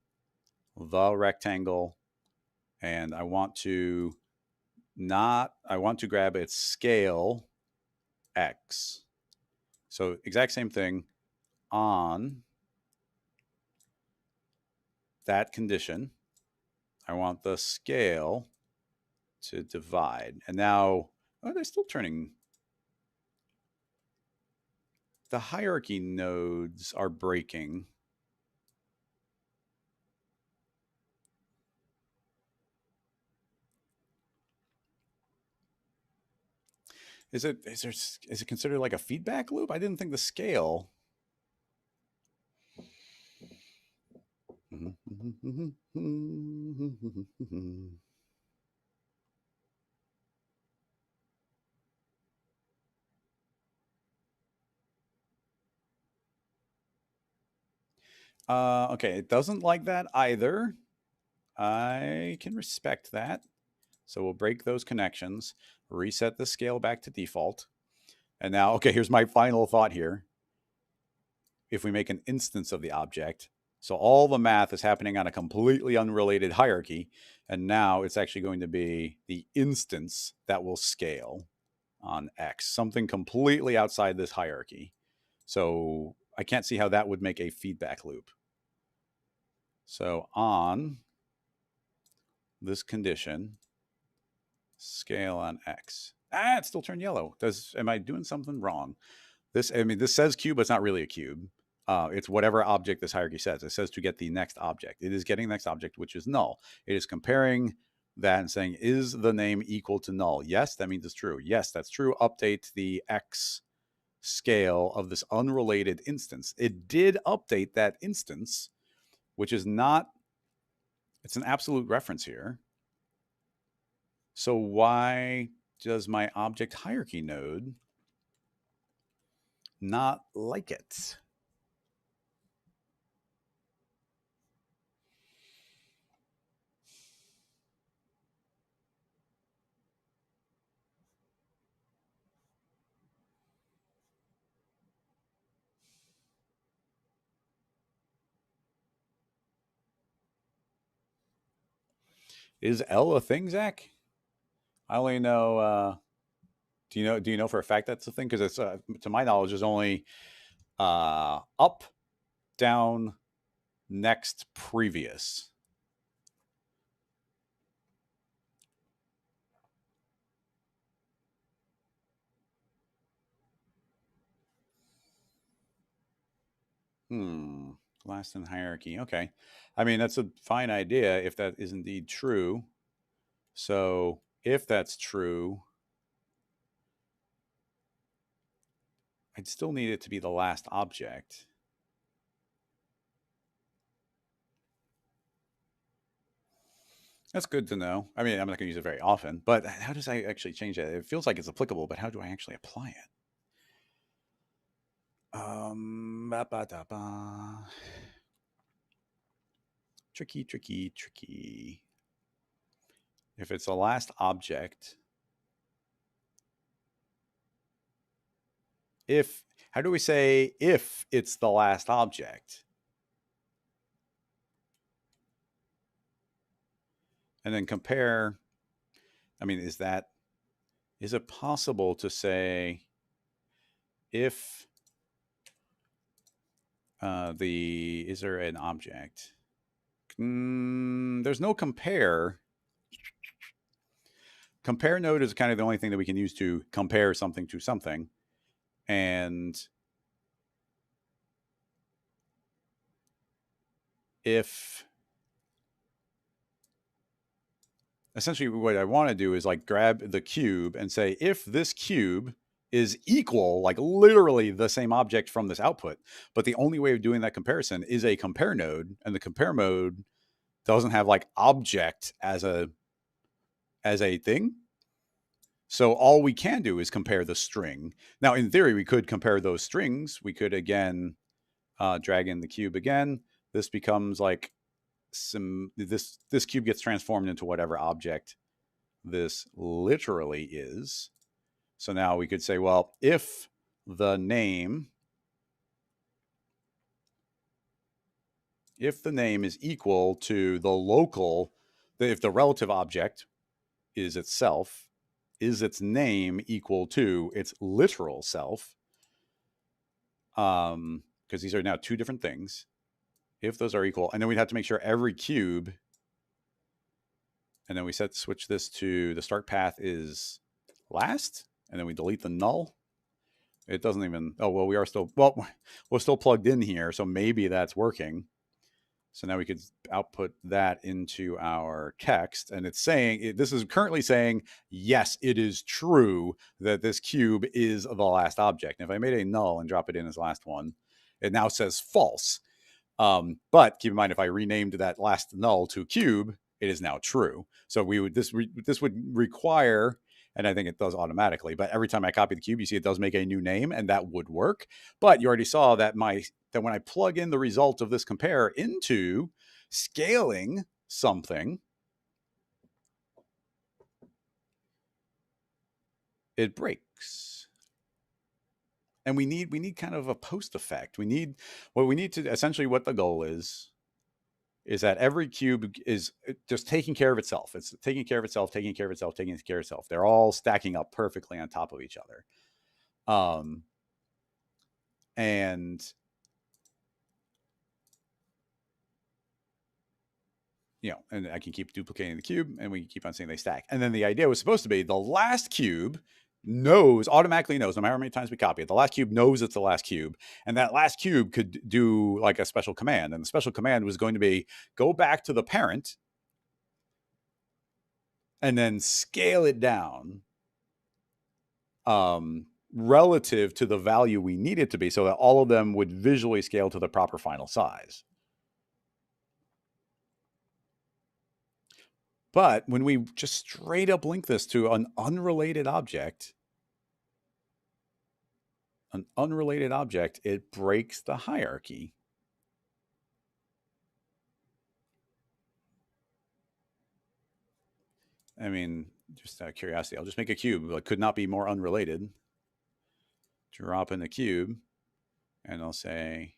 the rectangle, and I want to grab its scale X. So exact same thing, on that condition. I want the scale to divide. And now, oh, they're still turning. The hierarchy nodes are breaking. Is it considered like a feedback loop? I didn't think the scale. Okay, it doesn't like that either. I can respect that. So we'll break those connections, reset the scale back to default. And now, okay, here's my final thought here. If we make an instance of the object, so all the math is happening on a completely unrelated hierarchy, and now it's actually going to be the instance that will scale on X, something completely outside this hierarchy. So I can't see how that would make a feedback loop. So on this condition, scale on X. It still turned yellow. Am I doing something wrong? This says cube, but it's not really a cube. It's whatever object this hierarchy says. It says to get the next object. It is getting the next object, which is null. It is comparing that and saying, is the name equal to null? Yes, that means it's true. Yes, that's true. Update the X scale of this unrelated instance. It did update that instance, which is not, it's an absolute reference here. So why does my object hierarchy node not like it? Is L a thing, Zach? I only know. Do you know for a fact that's the thing? Because it's to my knowledge, there's only up, down, next, previous. Last in hierarchy. Okay. I mean, that's a fine idea if that is indeed true. So if that's true, I'd still need it to be the last object. That's good to know. I mean, I'm not going to use it very often, but how does I actually change it? It feels like it's applicable, but how do I actually apply it? Tricky. If it's the last object, how do we say if it's the last object? And then compare. I mean, is it possible to say if is there an object? There's no compare. Compare node is kind of the only thing that we can use to compare something to something. And if essentially what I want to do is like grab the cube and say, if this cube is equal, like literally the same object from this output, but the only way of doing that comparison is a compare node, and the compare mode doesn't have like object as a thing. So all we can do is compare the string. Now, in theory, we could compare those strings. We could again drag in the cube again. This becomes like this cube gets transformed into whatever object this literally is. So now we could say, well, if the name is equal to the local, if the relative object is itself, is its name equal to its literal self? Because these are now two different things. if those are equal, and then we'd have to make sure every cube, and then we switch this to the start path is last, and then we delete the null. It doesn't even, oh, well, we're still plugged in here, so maybe that's working. So now we could output that into our text, and it's saying, this is currently saying, yes, it is true that this cube is the last object. And if I made a null and drop it in as last one, it now says false. But keep in mind, if I renamed that last null to cube, it is now true. So this would require, and I think it does automatically, but every time I copy the cube, you see it does make a new name, and that would work. But you already saw that when I plug in the result of this compare into scaling something, it breaks. And we need kind of a post effect. We need to essentially, what the goal is that every cube is just taking care of itself. It's taking care of itself, taking care of itself, taking care of itself. They're all stacking up perfectly on top of each other. And and I can keep duplicating the cube, and we can keep on saying they stack. And then the idea was supposed to be the last cube automatically knows, no matter how many times we copy it, the last cube knows it's the last cube. And that last cube could do like a special command. And the special command was going to be go back to the parent and then scale it down relative to the value we need it to be, so that all of them would visually scale to the proper final size. But when we just straight up link this to an unrelated object, it breaks the hierarchy. I mean, just out of curiosity, I'll just make a cube. It could not be more unrelated. Drop in the cube, and I'll say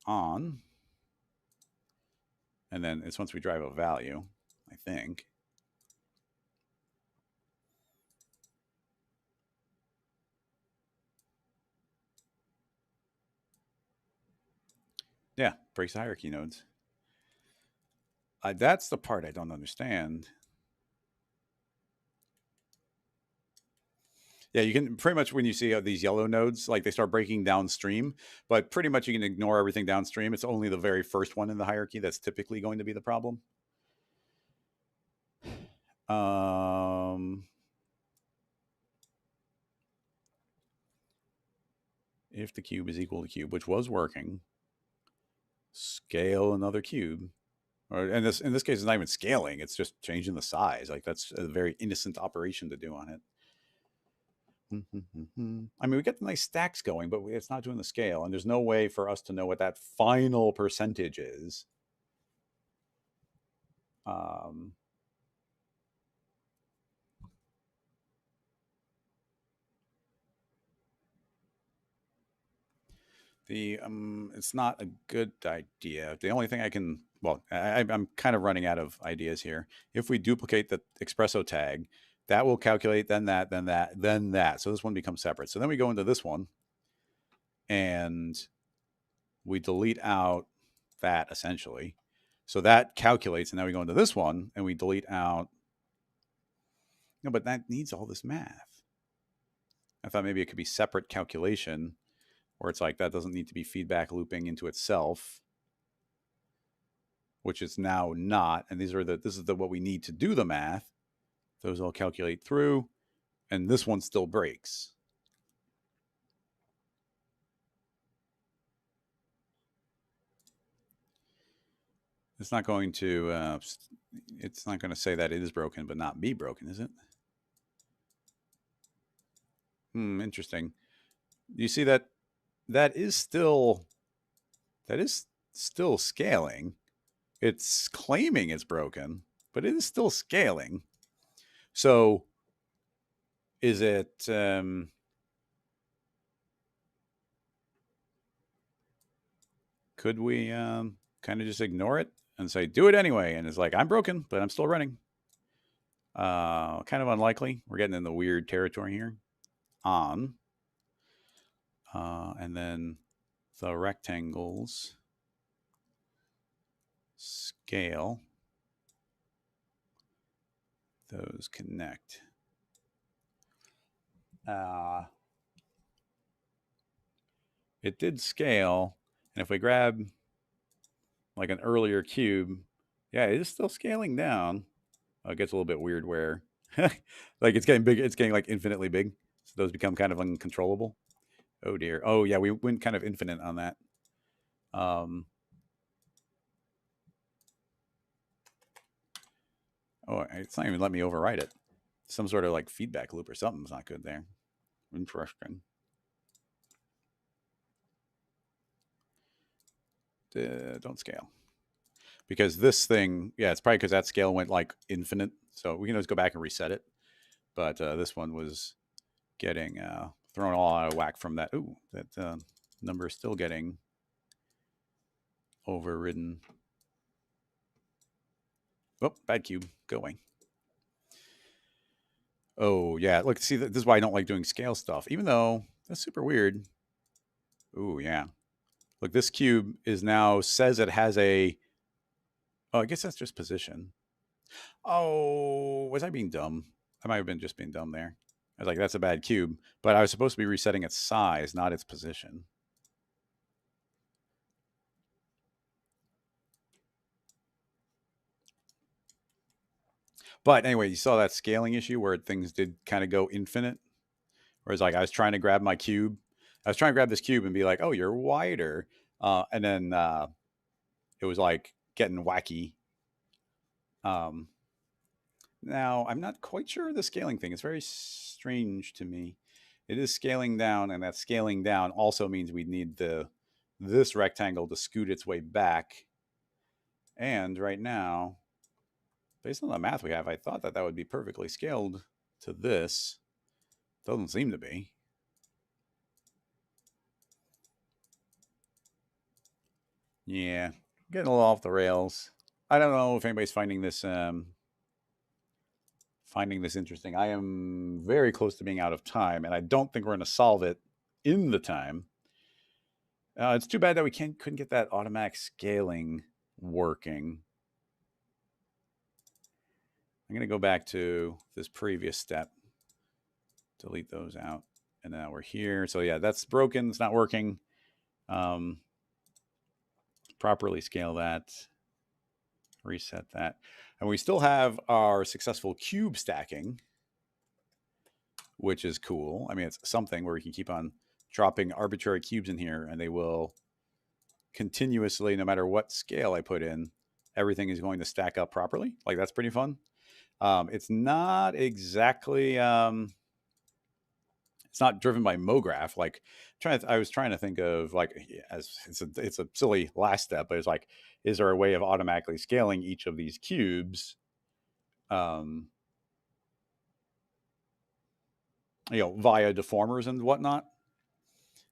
on. And then it's once we drive a value, I think. Yeah, breaks the hierarchy nodes. That's the part I don't understand. Yeah, you can pretty much, when you see these yellow nodes, like they start breaking downstream, but pretty much you can ignore everything downstream. It's only the very first one in the hierarchy that's typically going to be the problem. If the cube is equal to cube, which was working, scale another cube. Or in this case, it's not even scaling; it's just changing the size. Like that's a very innocent operation to do on it. I mean, we get the nice stacks going, but it's not doing the scale, and there's no way for us to know what that final percentage is. It's not a good idea. The only thing I can, well, I'm kind of running out of ideas here. If we duplicate the Espresso tag, that will calculate then that, then that, then that. So this one becomes separate. So then we go into this one and we delete out that essentially. So that calculates, and now we go into this one and we delete out. No, but that needs all this math. I thought maybe it could be separate calculation, where it's like that doesn't need to be feedback looping into itself, which is now not. And this is what we need to do the math. Those all calculate through, and this one still breaks. It's not going to say that it is broken but not be broken, is it? Interesting. You see that is still scaling. It's claiming it's broken, but it is still scaling. So is it could we kind of just ignore it and say do it anyway, and it's like I'm broken but I'm still running? Kind of unlikely. We're getting in the weird territory here. On and then the rectangles. scale. Those connect. It did scale. And if we grab like an earlier cube, yeah, it is still scaling down. Oh, it gets a little bit weird where like it's getting big. It's getting like infinitely big. So those become kind of uncontrollable. Oh dear. Oh yeah, we went kind of infinite on that. Oh, it's not even letting me override it. Some sort of like feedback loop or something's not good there. Interesting. Don't scale. Because this thing, yeah, it's probably because that scale went like infinite. So we can always go back and reset it. But this one was getting thrown all out of whack from that. Ooh, that number is still getting overridden. Oh, bad cube. Go away. Oh, yeah. Look, see, this is why I don't like doing scale stuff, even though that's super weird. Ooh, yeah. Look, this cube is now says it has a. Oh, I guess that's just position. Oh, was I being dumb? I might have been just being dumb there. I was like, that's a bad cube. But I was supposed to be resetting its size, not its position. But anyway, you saw that scaling issue where things did kind of go infinite. Whereas like I was trying to grab my cube. I was trying to grab this cube and be like, oh, you're wider. And then it was like getting wacky. Now, I'm not quite sure of the scaling thing. It's very strange to me. It is scaling down, and that scaling down also means we need this rectangle to scoot its way back. And right now, based on the math we have, I thought that would be perfectly scaled to this. Doesn't seem to be. Yeah, getting a little off the rails. I don't know if anybody's finding this interesting. I am very close to being out of time, and I don't think we're going to solve it in the time. It's too bad that we couldn't get that automatic scaling working. I'm going to go back to this previous step, delete those out, and now we're here. So yeah, that's broken. It's not working. Properly scale that, reset that, and we still have our successful cube stacking, which is cool. I mean, it's something where we can keep on dropping arbitrary cubes in here, and they will continuously, no matter what scale I put in, everything is going to stack up properly. Like that's pretty fun. It's not exactly it's not driven by MoGraph. Like I was trying to think of like as it's a silly last step, but it's like, is there a way of automatically scaling each of these cubes? Via deformers and whatnot.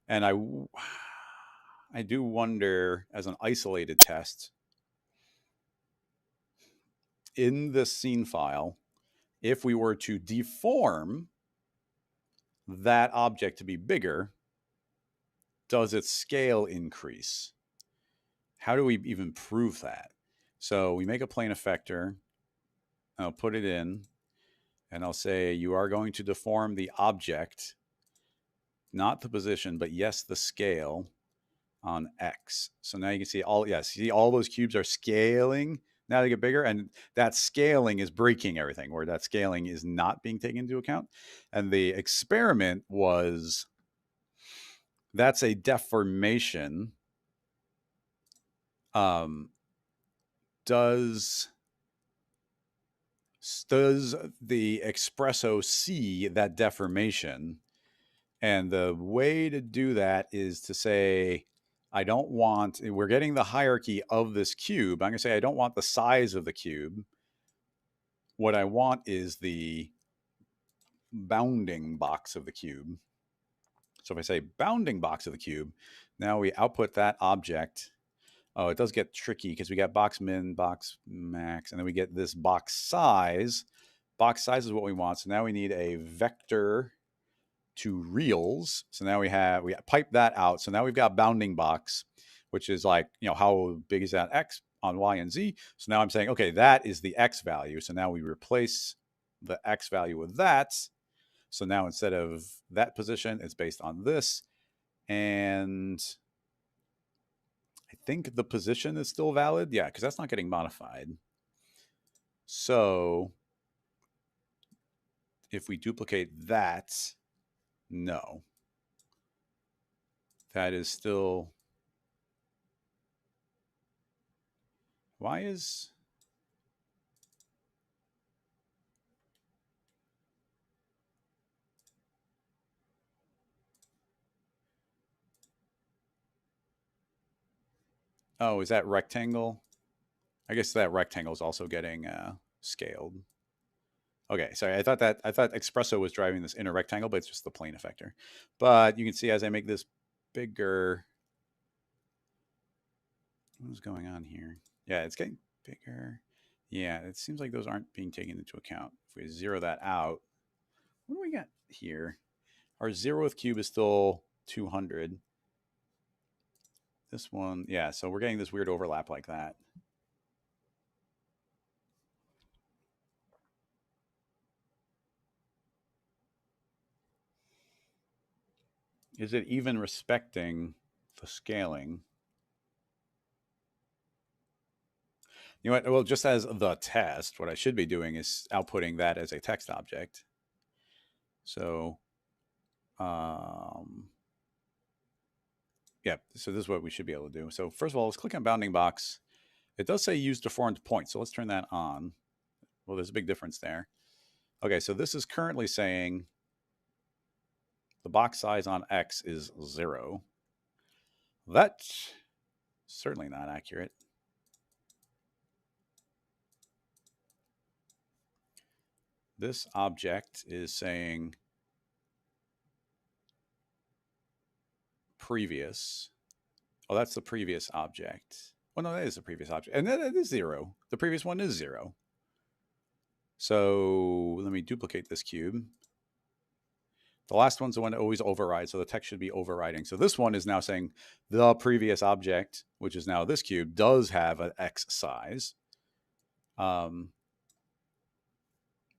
And I do wonder, as an isolated test, in this scene file, if we were to deform that object to be bigger, does its scale increase? How do we even prove that? So we make a plane effector. I'll put it in, and I'll say you are going to deform the object, not the position, but yes, the scale on X. So now you can see all those cubes are scaling. Now they get bigger, and that scaling is breaking everything, where that scaling is not being taken into account. And the experiment was, that's a deformation. Does the Espresso see that deformation? And the way to do that is to say, we're getting the hierarchy of this cube. I'm going to say, I don't want the size of the cube. What I want is the bounding box of the cube. So if I say bounding box of the cube, now we output that object. Oh, it does get tricky because we got box min, box max, and then we get this box size. Box size is what we want. So now we need a vector to reals. So now we pipe that out. So now we've got bounding box, which is like, how big is that X? on Y and Z. So now I'm saying, okay, that is the X value. So now we replace the X value with that. So now instead of that position, it's based on this. And I think the position is still valid. Yeah, because that's not getting modified. So if we duplicate that, no. That is still... Why is... Oh, is that rectangle? I guess that rectangle is also getting scaled. Okay, sorry. I thought Espresso was driving this inner rectangle, but it's just the plane effector. But you can see as I make this bigger, what's going on here? Yeah, it's getting bigger. Yeah, it seems like those aren't being taken into account. If we zero that out, what do we got here? Our 0th cube is still 200. This one, yeah, so we're getting this weird overlap like that. Is it even respecting the scaling? You know what? Well, just as the test, what I should be doing is outputting that as a text object. So, yeah, so this is what we should be able to do. So first of all, let's click on bounding box. It does say use deformed point, so let's turn that on. Well, there's a big difference there. Okay, so this is currently saying the box size on X is 0. That's certainly not accurate. This object is saying previous. Oh, that's the previous object. Oh, no, that is the previous object. And that is 0. The previous one is 0. So let me duplicate this cube. The last one's the one that always overrides, so the text should be overriding. So this one is now saying the previous object, which is now this cube, does have an X size.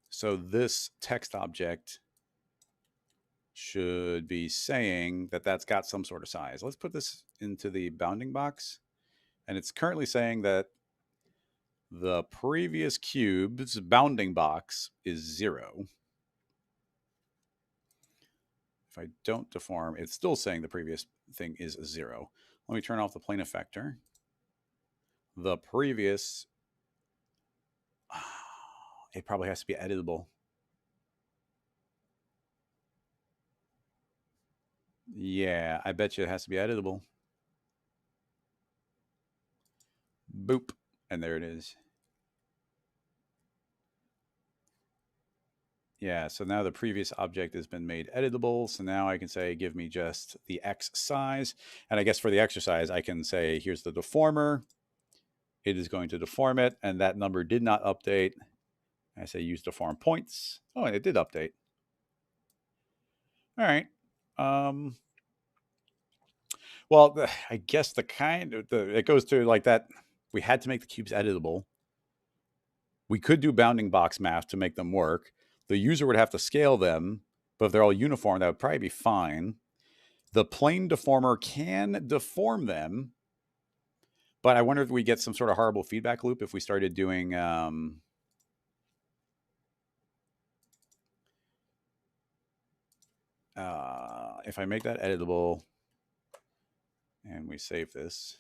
So this text object should be saying that that's got some sort of size. Let's put this into the bounding box. And it's currently saying that the previous cube's bounding box is 0. If I don't deform, it's still saying the previous thing is 0. Let me turn off the plane effector. The previous, it probably has to be editable. Yeah, I bet you it has to be editable. Boop. And there it is. Yeah, so now the previous object has been made editable. So now I can say, give me just the X size. And I guess for the exercise, I can say, here's the deformer. It is going to deform it. And that number did not update. I say use deform points. Oh, and it did update. All right. Well, I guess it goes to like that. We had to make the cubes editable. We could do bounding box math to make them work. The user would have to scale them, but if they're all uniform, that would probably be fine. The plane deformer can deform them, but I wonder if we get some sort of horrible feedback loop if we started doing if I make that editable and we save this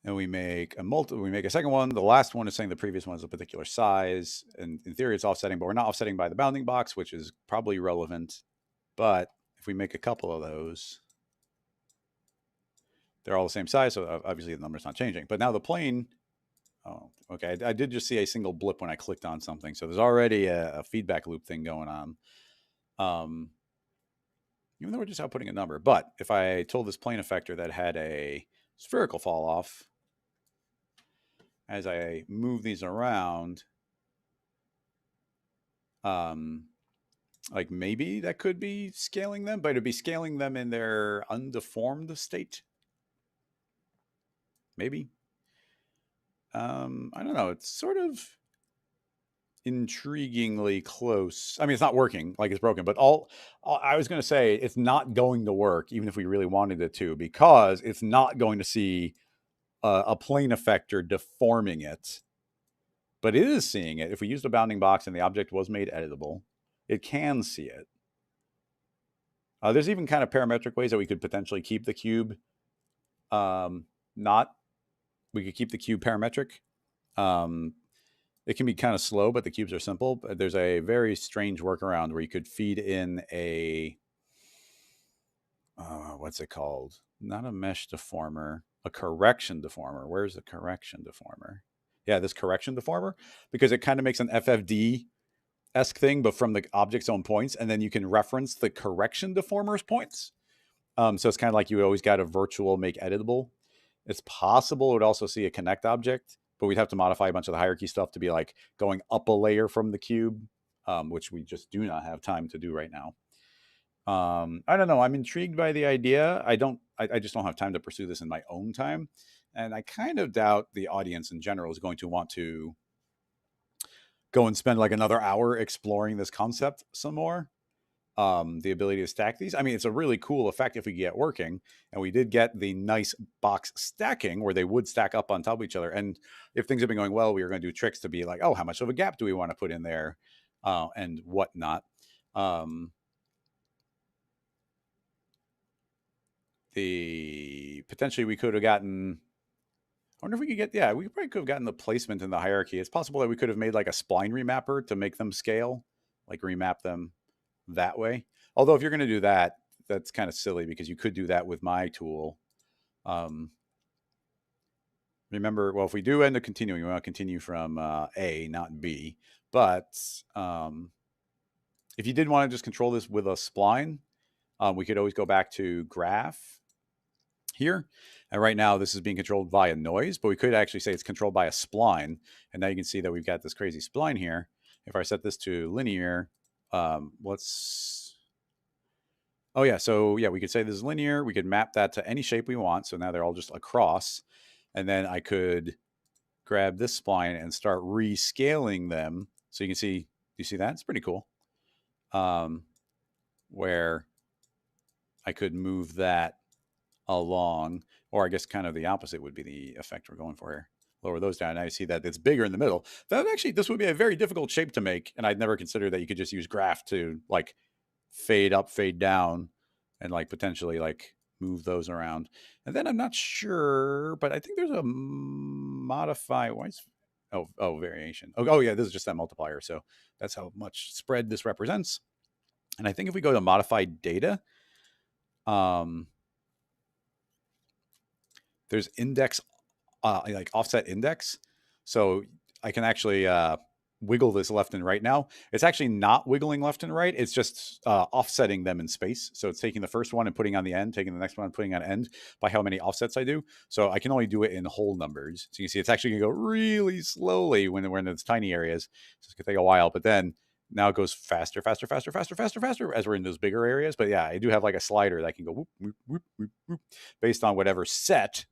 and we make a second one, the last one is saying the previous one is a particular size, and in theory it's offsetting, but we're not offsetting by the bounding box, which is probably relevant. But if we make a couple of those, they're all the same size, so obviously the number's not changing. But now the plane, oh, okay, I did just see a single blip when I clicked on something, so there's already a feedback loop thing going on. Even though we're just outputting a number. But if I told this plane effector that had a spherical fall off, as I move these around, like maybe that could be scaling them, but it'd be scaling them in their undeformed state. maybe. I don't know. It's sort of intriguingly close. I mean, it's not working, like it's broken, but all I was going to say, it's not going to work, even if we really wanted it to, because it's not going to see a plane effector deforming it, but it is seeing it. If we used a bounding box and the object was made editable, it can see it. There's even kind of parametric ways that we could potentially keep the cube not. We could keep the cube parametric. It can be kind of slow, but the cubes are simple. But there's a very strange workaround where you could feed in a what's it called? Not a mesh deformer, a correction deformer. Where's the correction deformer? Yeah, this correction deformer, because it kind of makes an FFD-esque thing, but from the object's own points, and then you can reference the correction deformer's points. So it's kind of like you always got a virtual make editable. It's possible it would also see a connect object, but we'd have to modify a bunch of the hierarchy stuff to be like going up a layer from the cube, which we just do not have time to do right now. I don't know. I'm intrigued by the idea. I just don't have time to pursue this in my own time. And I kind of doubt the audience in general is going to want to go and spend like another hour exploring this concept some more. The ability to stack these. I mean, it's a really cool effect if we get working. And we did get the nice box stacking where they would stack up on top of each other. And if things have been going well, we were going to do tricks to be like, oh, how much of a gap do we want to put in there and whatnot. Potentially we could have gotten, I wonder if we could get, yeah, we probably could have gotten the placement in the hierarchy. It's possible that we could have made like a spline remapper to make them scale, like remap them that way. Although if you're going to do that, that's kind of silly because you could do that with my tool. Remember, well, if we do end up continuing, we want to continue from A, not B. But if you did want to just control this with a spline, we could always go back to graph here. And right now this is being controlled via noise, but we could actually say it's controlled by a spline. And now you can see that we've got this crazy spline here. If I set this to linear, oh yeah, so yeah, we could say this is linear. We could map that to any shape we want. So now they're all just across. And then I could grab this spline and start rescaling them. So you can see, do you see that? It's pretty cool. Where I could move that along, or I guess kind of the opposite would be the effect we're going for here. Lower those down. Now you see that it's bigger in the middle. That actually, this would be a very difficult shape to make. And I'd never considered that you could just use graph to like fade up, fade down, and like potentially like move those around. And then I'm not sure, but I think there's a modify. Why is variation? Oh yeah, this is just that multiplier. So that's how much spread this represents. And I think if we go to modify data, there's index, like offset index. So I can actually wiggle this left and right now. It's actually not wiggling left and right. It's just offsetting them in space. So it's taking the first one and putting on the end, taking the next one and putting on end by how many offsets I do. So I can only do it in whole numbers. So you can see it's actually going to go really slowly when we're in those tiny areas. So it's going to take a while, but then now it goes faster, faster, faster, faster, faster, faster as we're in those bigger areas. But yeah, I do have like a slider that can go whoop, whoop, whoop, whoop, whoop, based on whatever set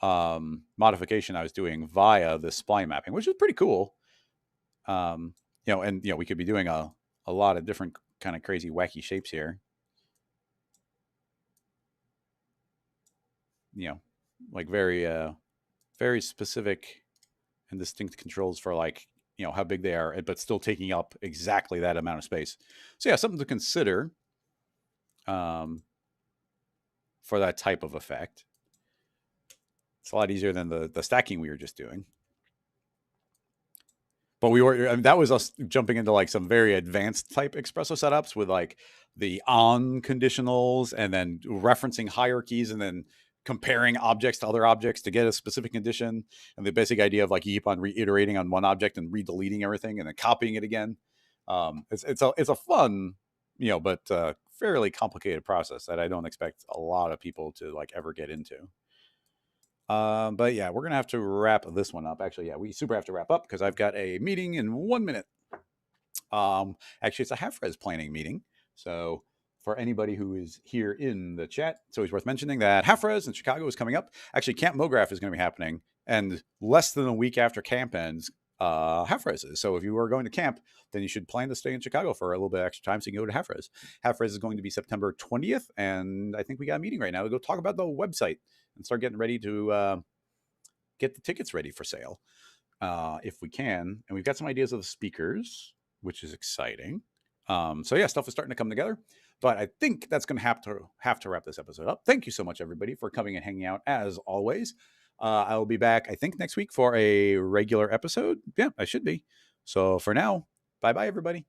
modification I was doing via the spline mapping, which is pretty cool. And we could be doing a lot of different kind of crazy wacky shapes here. Like very very specific and distinct controls for like how big they are, but still taking up exactly that amount of space. So yeah, something to consider for that type of effect. It's a lot easier than the stacking we were just doing. But that was us jumping into like some very advanced type Espresso setups with like the on conditionals and then referencing hierarchies and then comparing objects to other objects to get a specific condition. And the basic idea of like you keep on reiterating on one object and redeleting everything and then copying it again. It's a fun, but fairly complicated process that I don't expect a lot of people to like ever get into. But yeah, we're gonna have to wrap this one up. Actually, yeah, we super have to wrap up because I've got a meeting in 1 minute. Actually, it's a half-res planning meeting. So for anybody who is here in the chat, it's always worth mentioning that Half Res in Chicago is coming up. Actually, Camp MoGraph is going to be happening, and less than a week after camp ends, Half Res is. So if you are going to camp, then you should plan to stay in Chicago for a little bit extra time so you can go to Half Res. Half Res is going to be September 20th, and I think we got a meeting right now to go talk about the website and start getting ready to get the tickets ready for sale if we can. And we've got some ideas of the speakers, which is exciting. So yeah, stuff is starting to come together. But I think that's going to have to wrap this episode up. Thank you so much, everybody, for coming and hanging out as always. I will be back, I think, next week for a regular episode. Yeah, I should be. So for now, bye-bye, everybody.